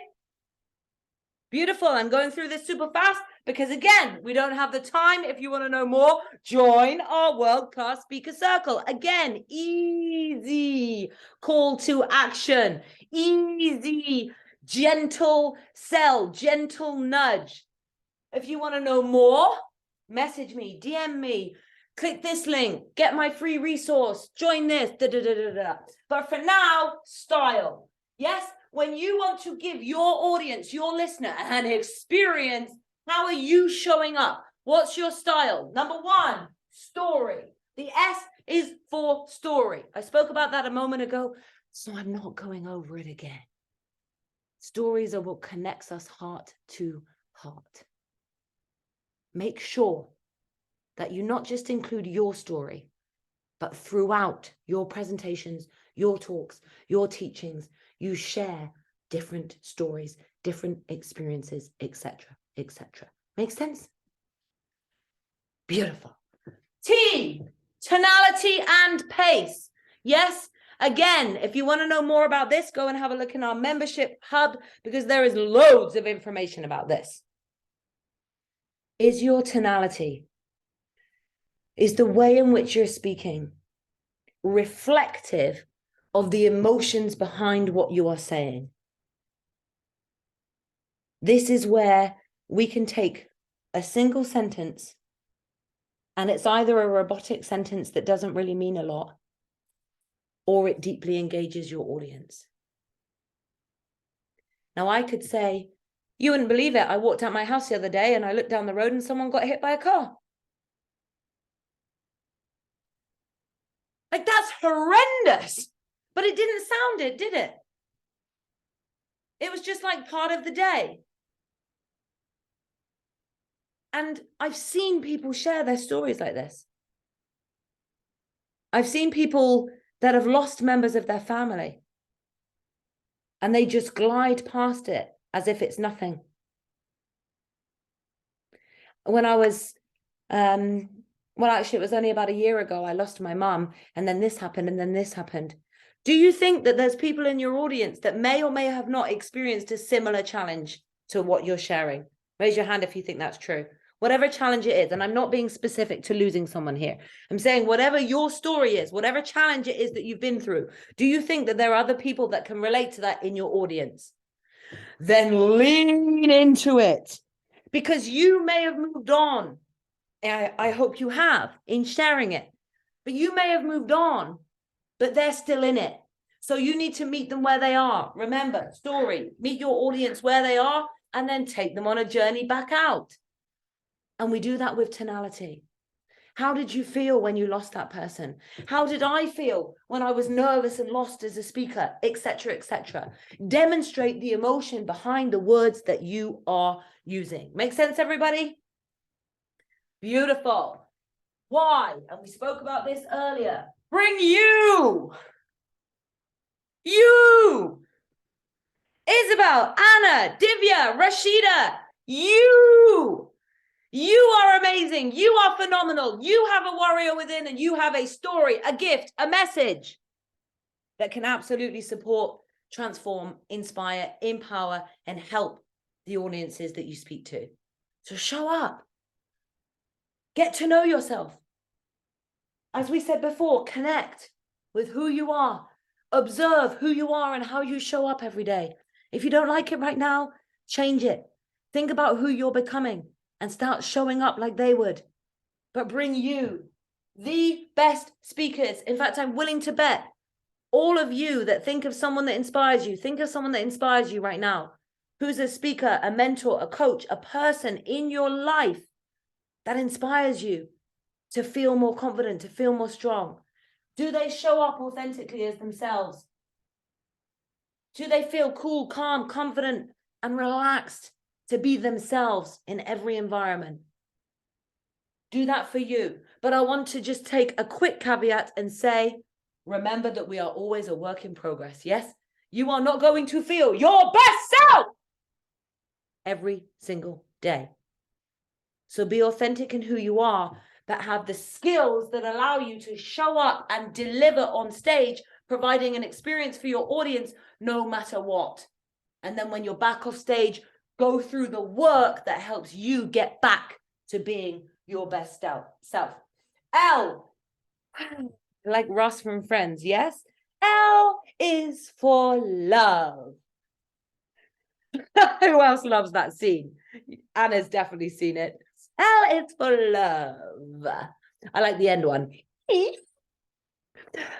Beautiful. I'm going through this super fast because, again, we don't have the time. If you want to know more, join our world-class speaker circle. Again, easy call to action, easy, gentle sell, gentle nudge. If you want to know more, message me, DM me, click this link, get my free resource, join this, But for now, style. Yes, when you want to give your audience, your listener, an experience, how are you showing up? What's your style? Number one, story. The S is for story. I spoke about that a moment ago, so I'm not going over it again. Stories are what connects us heart to heart. Make sure that you not just include your story, but throughout your presentations, your talks, your teachings, you share different stories, different experiences, etc., etc. Make sense? Beautiful. T, tonality and pace. Yes, again, if you want to know more about this, go and have a look in our membership hub, because there is loads of information about this. Is your tonality, is the way in which you're speaking reflective of the emotions behind what you are saying? This is where we can take a single sentence, and it's either a robotic sentence that doesn't really mean a lot, or it deeply engages your audience. Now, I could say, you wouldn't believe it, I walked out my house the other day and I looked down the road and someone got hit by a car. Like, that's horrendous. But it didn't sound it, did it? It was just like part of the day. And I've seen people share their stories like this. I've seen people that have lost members of their family, and they just glide past it as if it's nothing. When I was, well, actually, it was only about a year ago, I lost my mum, and then this happened, and then this happened. Do you think that there's people in your audience that may or may have not experienced a similar challenge to what you're sharing? Raise your hand if you think that's true. Whatever challenge it is, and I'm not being specific to losing someone here. I'm saying whatever your story is, whatever challenge it is that you've been through, do you think that there are other people that can relate to that in your audience? Then lean into it, because you may have moved on. I hope you have in sharing it, but you may have moved on, but they're still in it. So you need to meet them where they are. Remember, story, meet your audience where they are, and then take them on a journey back out. And we do that with tonality. How did you feel when you lost that person? How did I feel when I was nervous and lost as a speaker, etc., etc.? Demonstrate the emotion behind the words that you are using. Make sense, everybody? Beautiful. Why? And we spoke about this earlier. Bring you. You. Isabel, Anna, Divya, Rashida, you. You are amazing. You are phenomenal. You have a warrior within, and you have a story, a gift, a message that can absolutely support, transform, inspire, empower, and help the audiences that you speak to. So show up. Get to know yourself. As we said before, connect with who you are. Observe who you are and how you show up every day. If you don't like it right now, change it. Think about who you're becoming and start showing up like they would. But bring you, the best speakers. In fact, I'm willing to bet all of you that think of someone that inspires you, think of someone that inspires you right now, who's a speaker, a mentor, a coach, a person in your life that inspires you to feel more confident, to feel more strong. Do they show up authentically as themselves? Do they feel cool, calm, confident, and relaxed to be themselves in every environment? Do that for you. But I want to just take a quick caveat and say, remember that we are always a work in progress. Yes, you are not going to feel your best self every single day. So be authentic in who you are, but have the skills that allow you to show up and deliver on stage, providing an experience for your audience no matter what. And then when you're back off stage, go through the work that helps you get back to being your best self. L, like Ross from Friends, yes? L is for love. Who else loves that scene? Anna's definitely seen it. L is for love. I like the end one.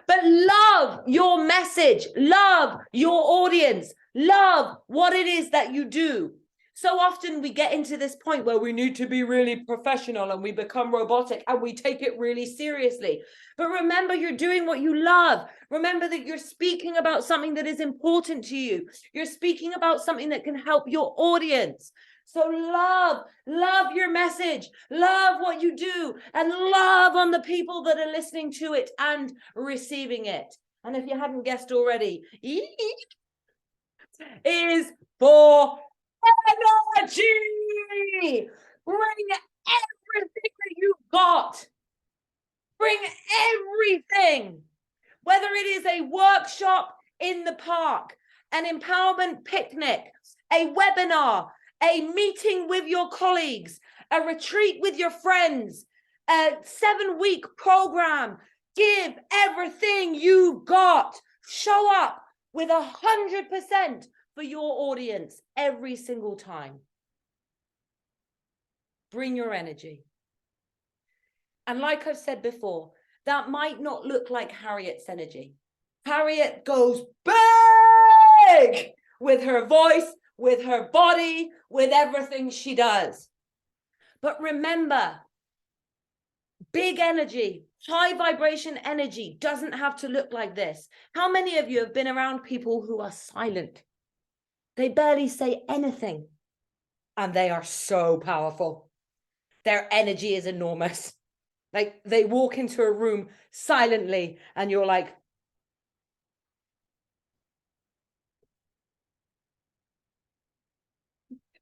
But love your message, love your audience, love what it is that you do. So often we get into this point where we need to be really professional and we become robotic and we take it really seriously. But remember, you're doing what you love. Remember that you're speaking about something that is important to you. You're speaking about something that can help your audience. So love your message, love what you do, and love on the people that are listening to it and receiving it. And if you hadn't guessed already, is for energy. Bring everything that you've got. Bring everything. Whether it is a workshop in the park, an empowerment picnic, a webinar, a meeting with your colleagues, a retreat with your friends, a 7-week program. Give everything you've got. Show up with 100% for your audience every single time. Bring your energy. And like I've said before, that might not look like Harriet's energy. Harriet goes big with her voice, with her body, with everything she does. But remember, big energy, high vibration energy doesn't have to look like this. How many of you have been around people who are silent? They barely say anything, and they are so powerful. Their energy is enormous. Like they walk into a room silently and you're like,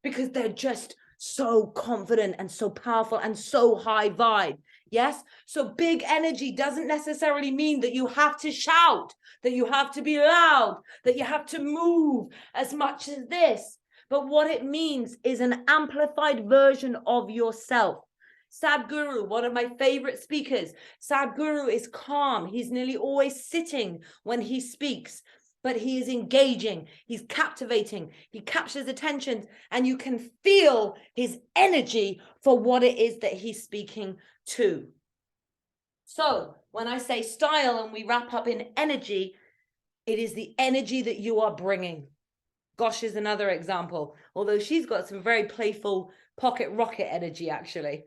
because they're just so confident and so powerful and so high vibe. Yes. So big energy doesn't necessarily mean that you have to shout, that you have to be loud, that you have to move as much as this. But what it means is an amplified version of yourself. Sadhguru, one of my favorite speakers, Sadhguru is calm. He's nearly always sitting when he speaks, but he is engaging. He's captivating. He captures attention, and you can feel his energy for what it is that he's speaking to. So when I say style and we wrap up in energy, it is the energy that you are bringing. Gosh is another example, although she's got some very playful pocket rocket energy, actually.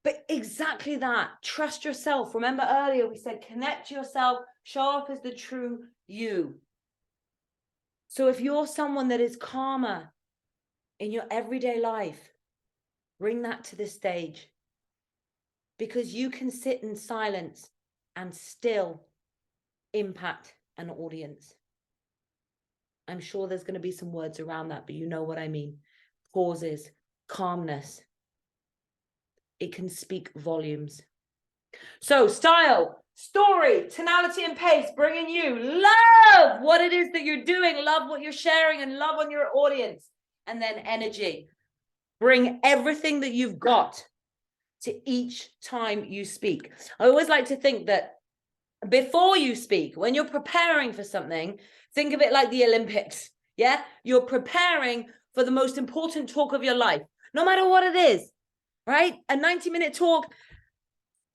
But exactly that. Trust yourself. Remember earlier we said connect yourself, show up as the true you. So if you're someone that is calmer in your everyday life, bring that to the stage, because you can sit in silence and still impact an audience. I'm sure there's going to be some words around that, but you know what I mean. Pauses, calmness. It can speak volumes. So style, story, tonality, and pace, bringing you love what it is that you're doing, love what you're sharing, and love on your audience. And then energy. Bring everything that you've got to each time you speak. I always like to think that before you speak, when you're preparing for something, think of it like the Olympics. Yeah, you're preparing for the most important talk of your life, no matter what it is, right? A 90-minute talk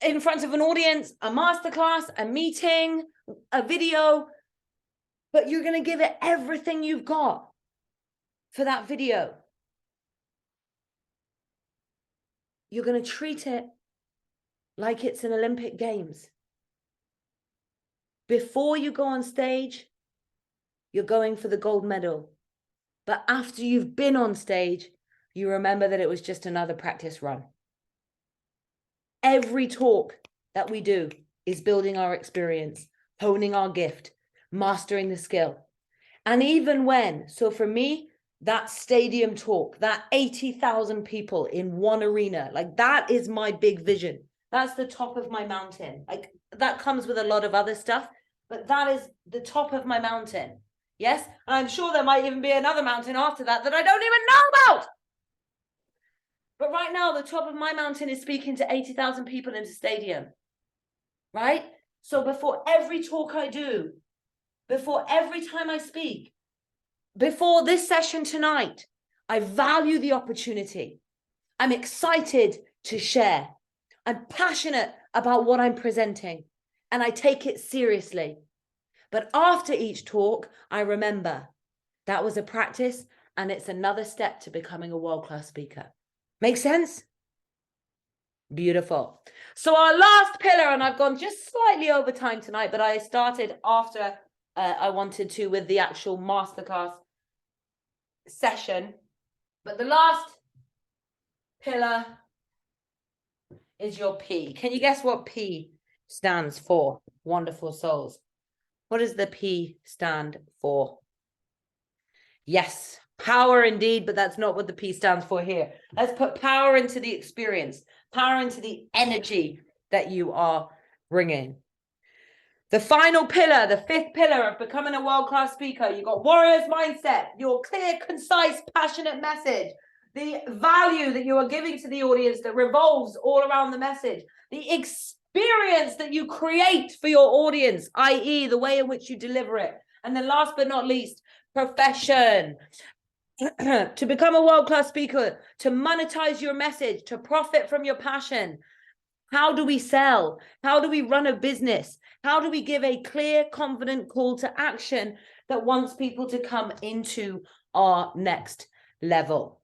in front of an audience, a masterclass, a meeting, a video, but you're going to give it everything you've got for that video. You're going to treat it like it's an Olympic Games. Before you go on stage, you're going for the gold medal. But after you've been on stage, you remember that it was just another practice run. Every talk that we do is building our experience, honing our gift, mastering the skill. And even when, so for me, that stadium talk, that 80,000 people in one arena, like that is my big vision. That's the top of my mountain. Like that comes with a lot of other stuff, but that is the top of my mountain. Yes. And I'm sure there might even be another mountain after that that I don't even know about. But right now, the top of my mountain is speaking to 80,000 people in a stadium. Right? So before every talk I do, before every time I speak, before this session tonight, I value the opportunity. I'm excited to share. I'm passionate about what I'm presenting, and I take it seriously. But after each talk, I remember that was a practice and it's another step to becoming a world-class speaker. Make sense? Beautiful. So our last pillar, and I've gone just slightly over time tonight, but I started after I wanted to with the actual masterclass session. But the last pillar is your P. Can you guess what P stands for? Wonderful souls. What does the P stand for? Yes, power indeed, but that's not what the P stands for here. Let's put power into the experience, power into the energy that you are bringing. The final pillar, the fifth pillar of becoming a world-class speaker, you got warrior's mindset, your clear, concise, passionate message, the value that you are giving to the audience that revolves all around the message, the experience that you create for your audience, i.e. the way in which you deliver it. And then last but not least, profession. To become a world-class speaker, to monetize your message, to profit from your passion. How do we sell? How do we run a business? How do we give a clear, confident call to action that wants people to come into our next level?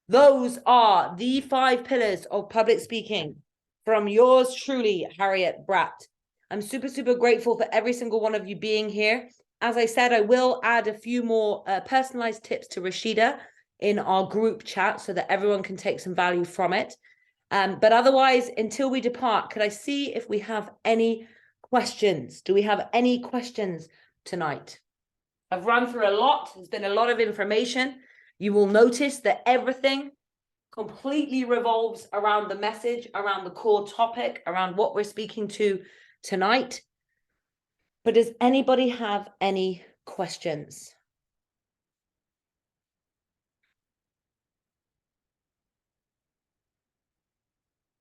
Those are the 5 pillars of public speaking from yours truly, Harriet Bratt. I'm super, super grateful for every single one of you being here. As I said, I will add a few more personalized tips to Rashida in our group chat so that everyone can take some value from it. But otherwise, until we depart, could I see if we have any questions? Do we have any questions tonight? I've run through a lot. There's been a lot of information. You will notice that everything completely revolves around the message, around the core topic, around what we're speaking to tonight. But does anybody have any questions?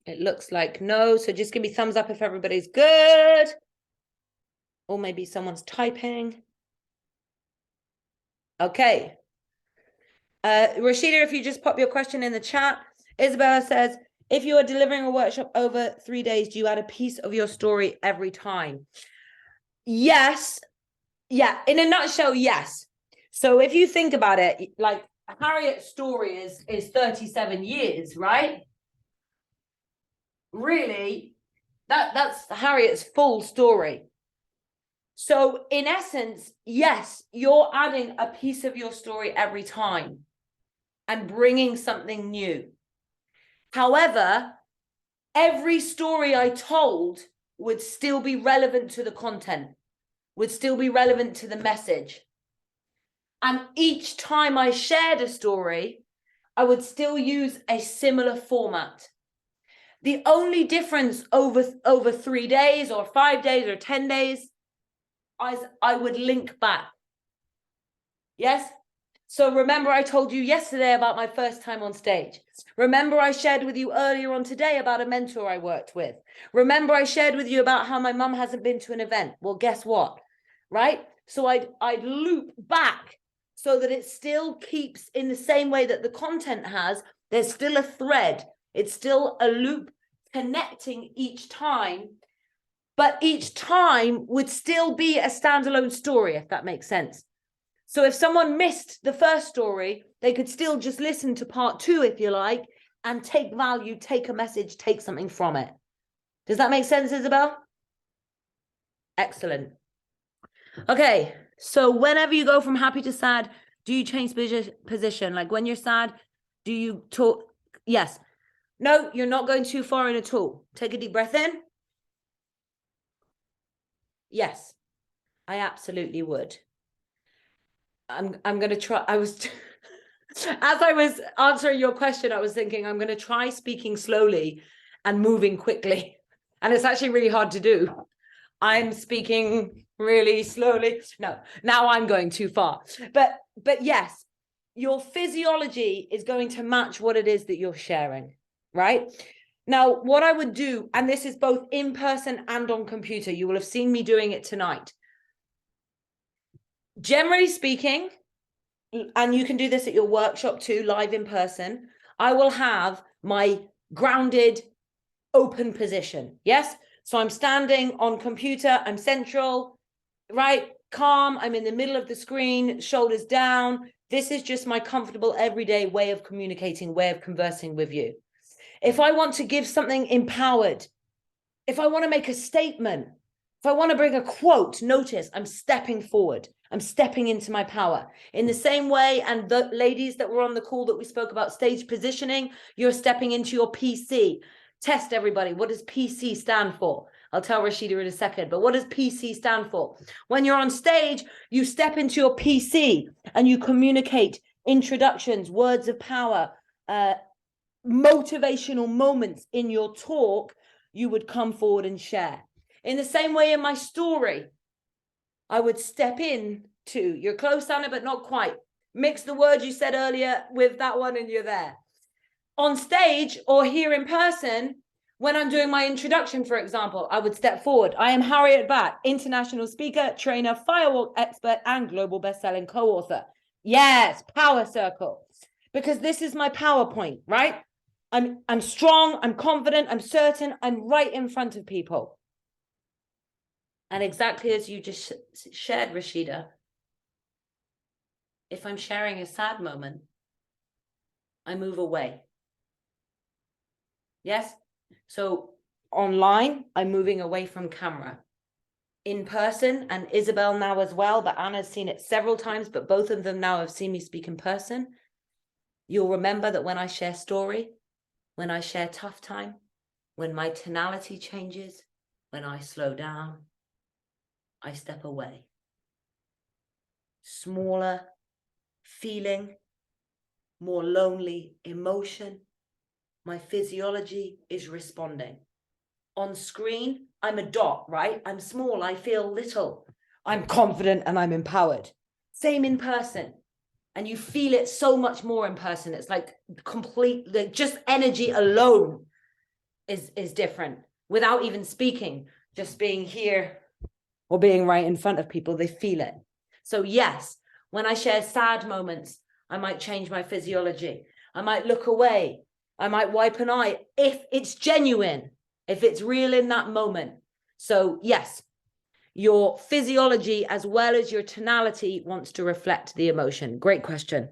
It looks like no. So just give me thumbs up if everybody's good. Or maybe someone's typing. Okay. Rashida, if you just pop your question in the chat. Isabella says, if you are delivering a workshop over 3 days, do you add a piece of your story every time? Yes. Yeah. In a nutshell, yes. So if you think about it, like Harriet's story is 37 years, right? Really, that's Harriet's full story. So in essence, yes, you're adding a piece of your story every time and bringing something new. However, every story I told would still be relevant to the content, would still be relevant to the message. And each time I shared a story, I would still use a similar format. The only difference over 3 days or 5 days or 10 days, I would link back. Yes? So remember I told you yesterday about my first time on stage. Remember I shared with you earlier on today about a mentor I worked with. Remember I shared with you about how my mum hasn't been to an event. Well, guess what? Right? So I'd loop back so that it still keeps in the same way that the content has. There's still a thread. It's still a loop connecting each time, but each time would still be a standalone story, if that makes sense. So if someone missed the first story, they could still just listen to part 2, if you like, and take value, take a message, take something from it. Does that make sense, Isabel? Excellent. Okay, so whenever you go from happy to sad, do you change position? Like when you're sad, do you talk? Yes. No, you're not going too far in at all. Take a deep breath in. Yes, I absolutely would. I'm going to try. As I was answering your question, I was thinking I'm going to try speaking slowly and moving quickly. And it's actually really hard to do. I'm speaking really slowly. No, now I'm going too far. But yes, your physiology is going to match what it is that you're sharing, right? Now, what I would do, and this is both in person and on computer, you will have seen me doing it tonight. Generally speaking, and you can do this at your workshop too, live in person, I will have my grounded, open position. Yes? So I'm standing on computer, I'm central, right? Calm, I'm in the middle of the screen, shoulders down, This is just my comfortable everyday way of communicating, way of conversing with you. If I want to give something empowered, if I want to make a statement, if I want to bring a quote, notice I'm stepping forward. I'm stepping into my power. In the same way, and the ladies that were on the call that we spoke about stage positioning, you're stepping into your PC. Test everybody. What does PC stand for? I'll tell Rashida in a second, but what does PC stand for? When you're on stage, you step into your PC and you communicate introductions, words of power, motivational moments in your talk. You would come forward and share. In the same way, in my story, I would step in to, you're close, Anna, but not quite. Mix the words you said earlier with that one and you're there. On stage or here in person, when I'm doing my introduction, for example, I would step forward. I am Harriet Batt, international speaker, trainer, firewalk expert, and global best-selling co-author. Yes, power circle. Because this is my PowerPoint, right? I'm strong, I'm confident, I'm certain, I'm right in front of people. And exactly as you just shared, Rashida, if I'm sharing a sad moment, I move away. Yes? So online, I'm moving away from camera. In person, and Isabel now as well, but Anna's seen it several times, but both of them now have seen me speak in person. You'll remember that when I share story, when I share tough time, when my tonality changes, when I slow down, I step away. Smaller feeling, more lonely emotion. My physiology is responding. On screen, I'm a dot, right? I'm small, I feel little. I'm confident and I'm empowered. Same in person. And you feel it so much more in person. It's like complete, like just energy alone is different without even speaking, just being here or being right in front of people, they feel it. So yes, when I share sad moments, I might change my physiology. I might look away. I might wipe an eye if it's genuine, if it's real in that moment. So yes, your physiology as well as your tonality wants to reflect the emotion. Great question.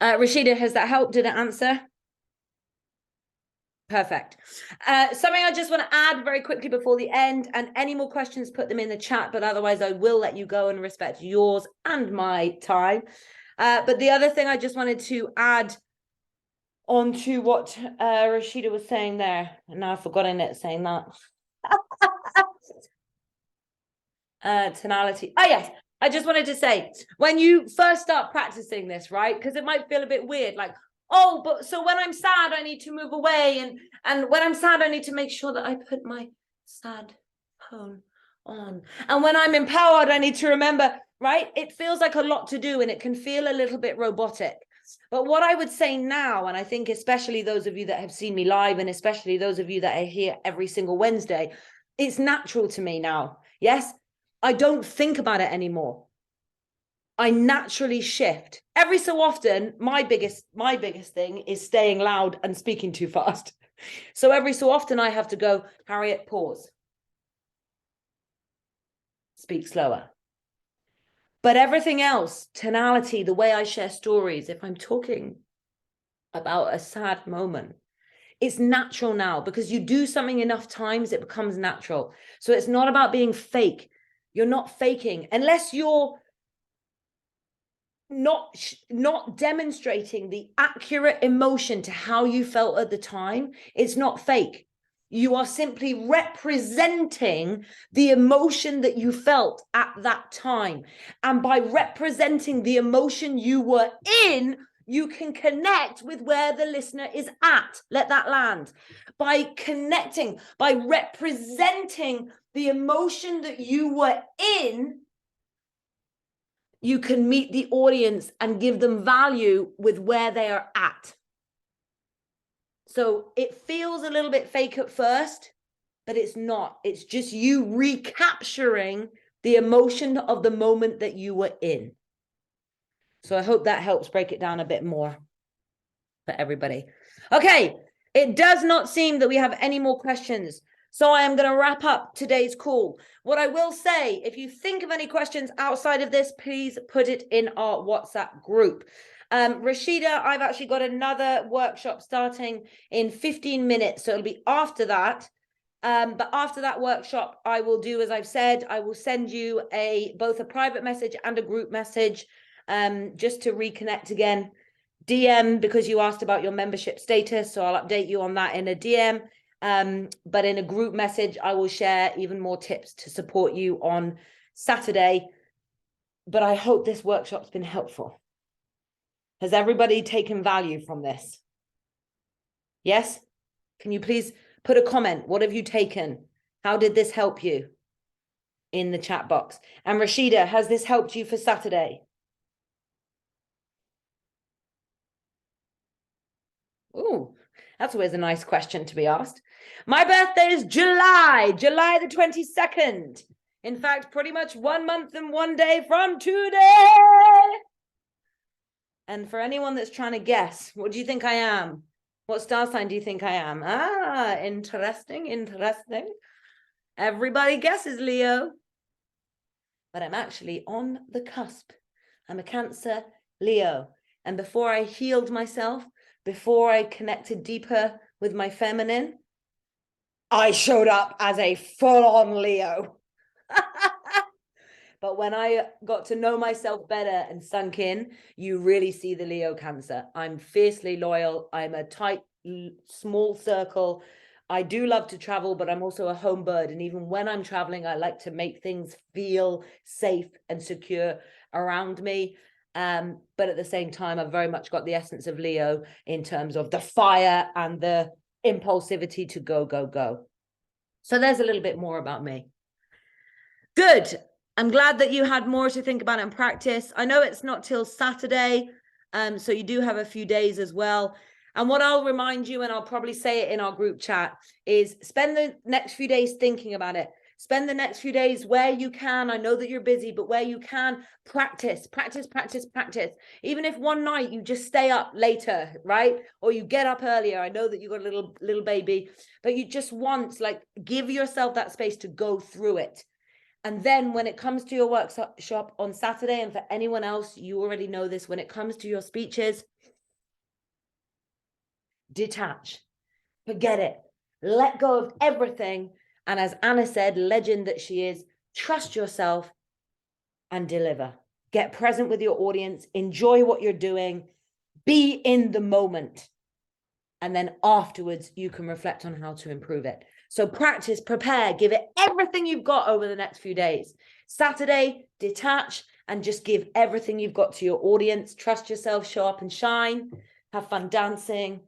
Rashida, has that helped? Did it answer? Perfect. Something I just want to add very quickly before the end, and any more questions, put them in the chat, but otherwise I will let you go and respect yours and my time. But the other thing I just wanted to add on to what Rashida was saying there, and now I've forgotten it saying that. Tonality. Oh, yes. I just wanted to say, when you first start practicing this, right? Because it might feel a bit weird, like, oh, but so when I'm sad, I need to move away. And when I'm sad, I need to make sure that I put my sad tone on. And when I'm empowered, I need to remember, right? It feels like a lot to do and it can feel a little bit robotic. But what I would say now, and I think especially those of you that have seen me live, and especially those of you that are here every single Wednesday, it's natural to me now. Yes, I don't think about it anymore. I naturally shift. Every so often, my biggest thing is staying loud and speaking too fast. So every so often I have to go, Harriet, pause. Speak slower. But everything else, tonality, the way I share stories, if I'm talking about a sad moment, it's natural now because you do something enough times, it becomes natural. So it's not about being fake. You're not faking unless you're not demonstrating the accurate emotion to how you felt at the time. It's not fake. You are simply representing the emotion that you felt at that time. And by representing the emotion you were in, you can connect with where the listener is at. Let that land. By connecting, by representing the emotion that you were in, you can meet the audience and give them value with where they are at. So it feels a little bit fake at first, but it's not. It's just you recapturing the emotion of the moment that you were in. So I hope that helps break it down a bit more for everybody. Okay, it does not seem that we have any more questions. So I am going to wrap up today's call. What I will say, if you think of any questions outside of this, please put it in our WhatsApp group. Rashida, I've actually got another workshop starting in 15 minutes. So it'll be after that. But after that workshop, I will do, as I've said, I will send you both a private message and a group message, just to reconnect again. DM, because you asked about your membership status, so I'll update you on that in a DM. But in a group message, I will share even more tips to support you on Saturday. But I hope this workshop's been helpful. Has everybody taken value from this? Yes? Can you please put a comment? What have you taken? How did this help you? In the chat box. And Rashida, has this helped you for Saturday? Ooh, that's always a nice question to be asked. My birthday is July the 22nd. In fact, pretty much 1 month and 1 day from today. And for anyone that's trying to guess, what do you think I am? What star sign do you think I am? Ah, interesting, interesting. Everybody guesses Leo. But I'm actually on the cusp. I'm a Cancer Leo. And before I healed myself, before I connected deeper with my feminine, I showed up as a full-on Leo. But when I got to know myself better and sunk in, you really see the Leo Cancer. I'm fiercely loyal. I'm a tight, small circle. I do love to travel, but I'm also a home bird. And even when I'm traveling, I like to make things feel safe and secure around me. But at the same time, I've very much got the essence of Leo in terms of the fire and the impulsivity to go, go, go. So there's a little bit more about me. Good. I'm glad that you had more to think about and practice. I know it's not till Saturday, so you do have a few days as well. And what I'll remind you, and I'll probably say it in our group chat, is spend the next few days thinking about it. Spend the next few days where you can. I know that you're busy, but where you can, practice. Even if one night you just stay up later, right? Or you get up earlier. I know that you got a little baby, but you just like, give yourself that space to go through it. And then when it comes to your workshop on Saturday, and for anyone else, you already know this, when it comes to your speeches, detach, forget it, let go of everything. And as Anna said, legend that she is, trust yourself and deliver. Get present with your audience, enjoy what you're doing, be in the moment. And then afterwards, you can reflect on how to improve it. So practice, prepare, give it everything you've got over the next few days. Saturday, detach and just give everything you've got to your audience. Trust yourself, show up and shine, have fun dancing.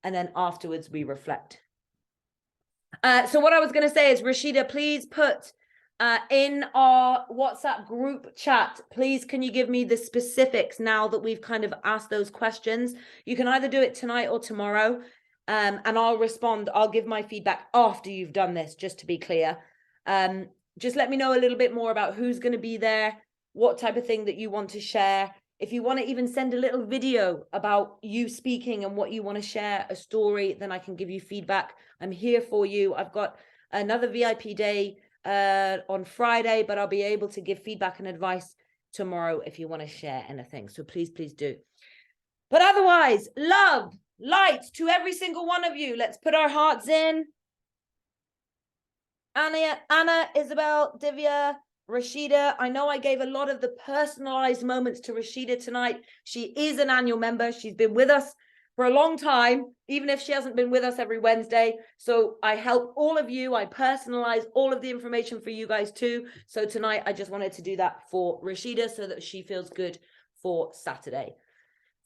And then afterwards, we reflect. So what I was going to say is, Rashida, please put in our WhatsApp group chat, please, can you give me the specifics now that we've kind of asked those questions? You can either do it tonight or tomorrow. And I'll respond. I'll give my feedback after you've done this, just to be clear. Just let me know a little bit more about who's going to be there, what type of thing that you want to share. If you want to even send a little video about you speaking and what you want to share, a story, then I can give you feedback. I'm here for you. I've got another VIP day on Friday, but I'll be able to give feedback and advice tomorrow if you want to share anything. So please do. But otherwise, love, light to every single one of you. Let's put our hearts in. Anna, Isabel, Divya, Rashida. I know I gave a lot of the personalized moments to Rashida tonight. She is an annual member. She's been with us for a long time, even if she hasn't been with us every Wednesday. So I help all of you. I personalize all of the information for you guys too. So tonight, I just wanted to do that for Rashida so that she feels good for Saturday.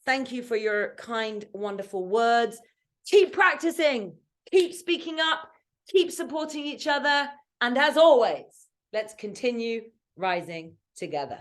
Thank you for your kind, wonderful words. Keep practicing, keep speaking up, keep supporting each other. And as always, let's continue rising together.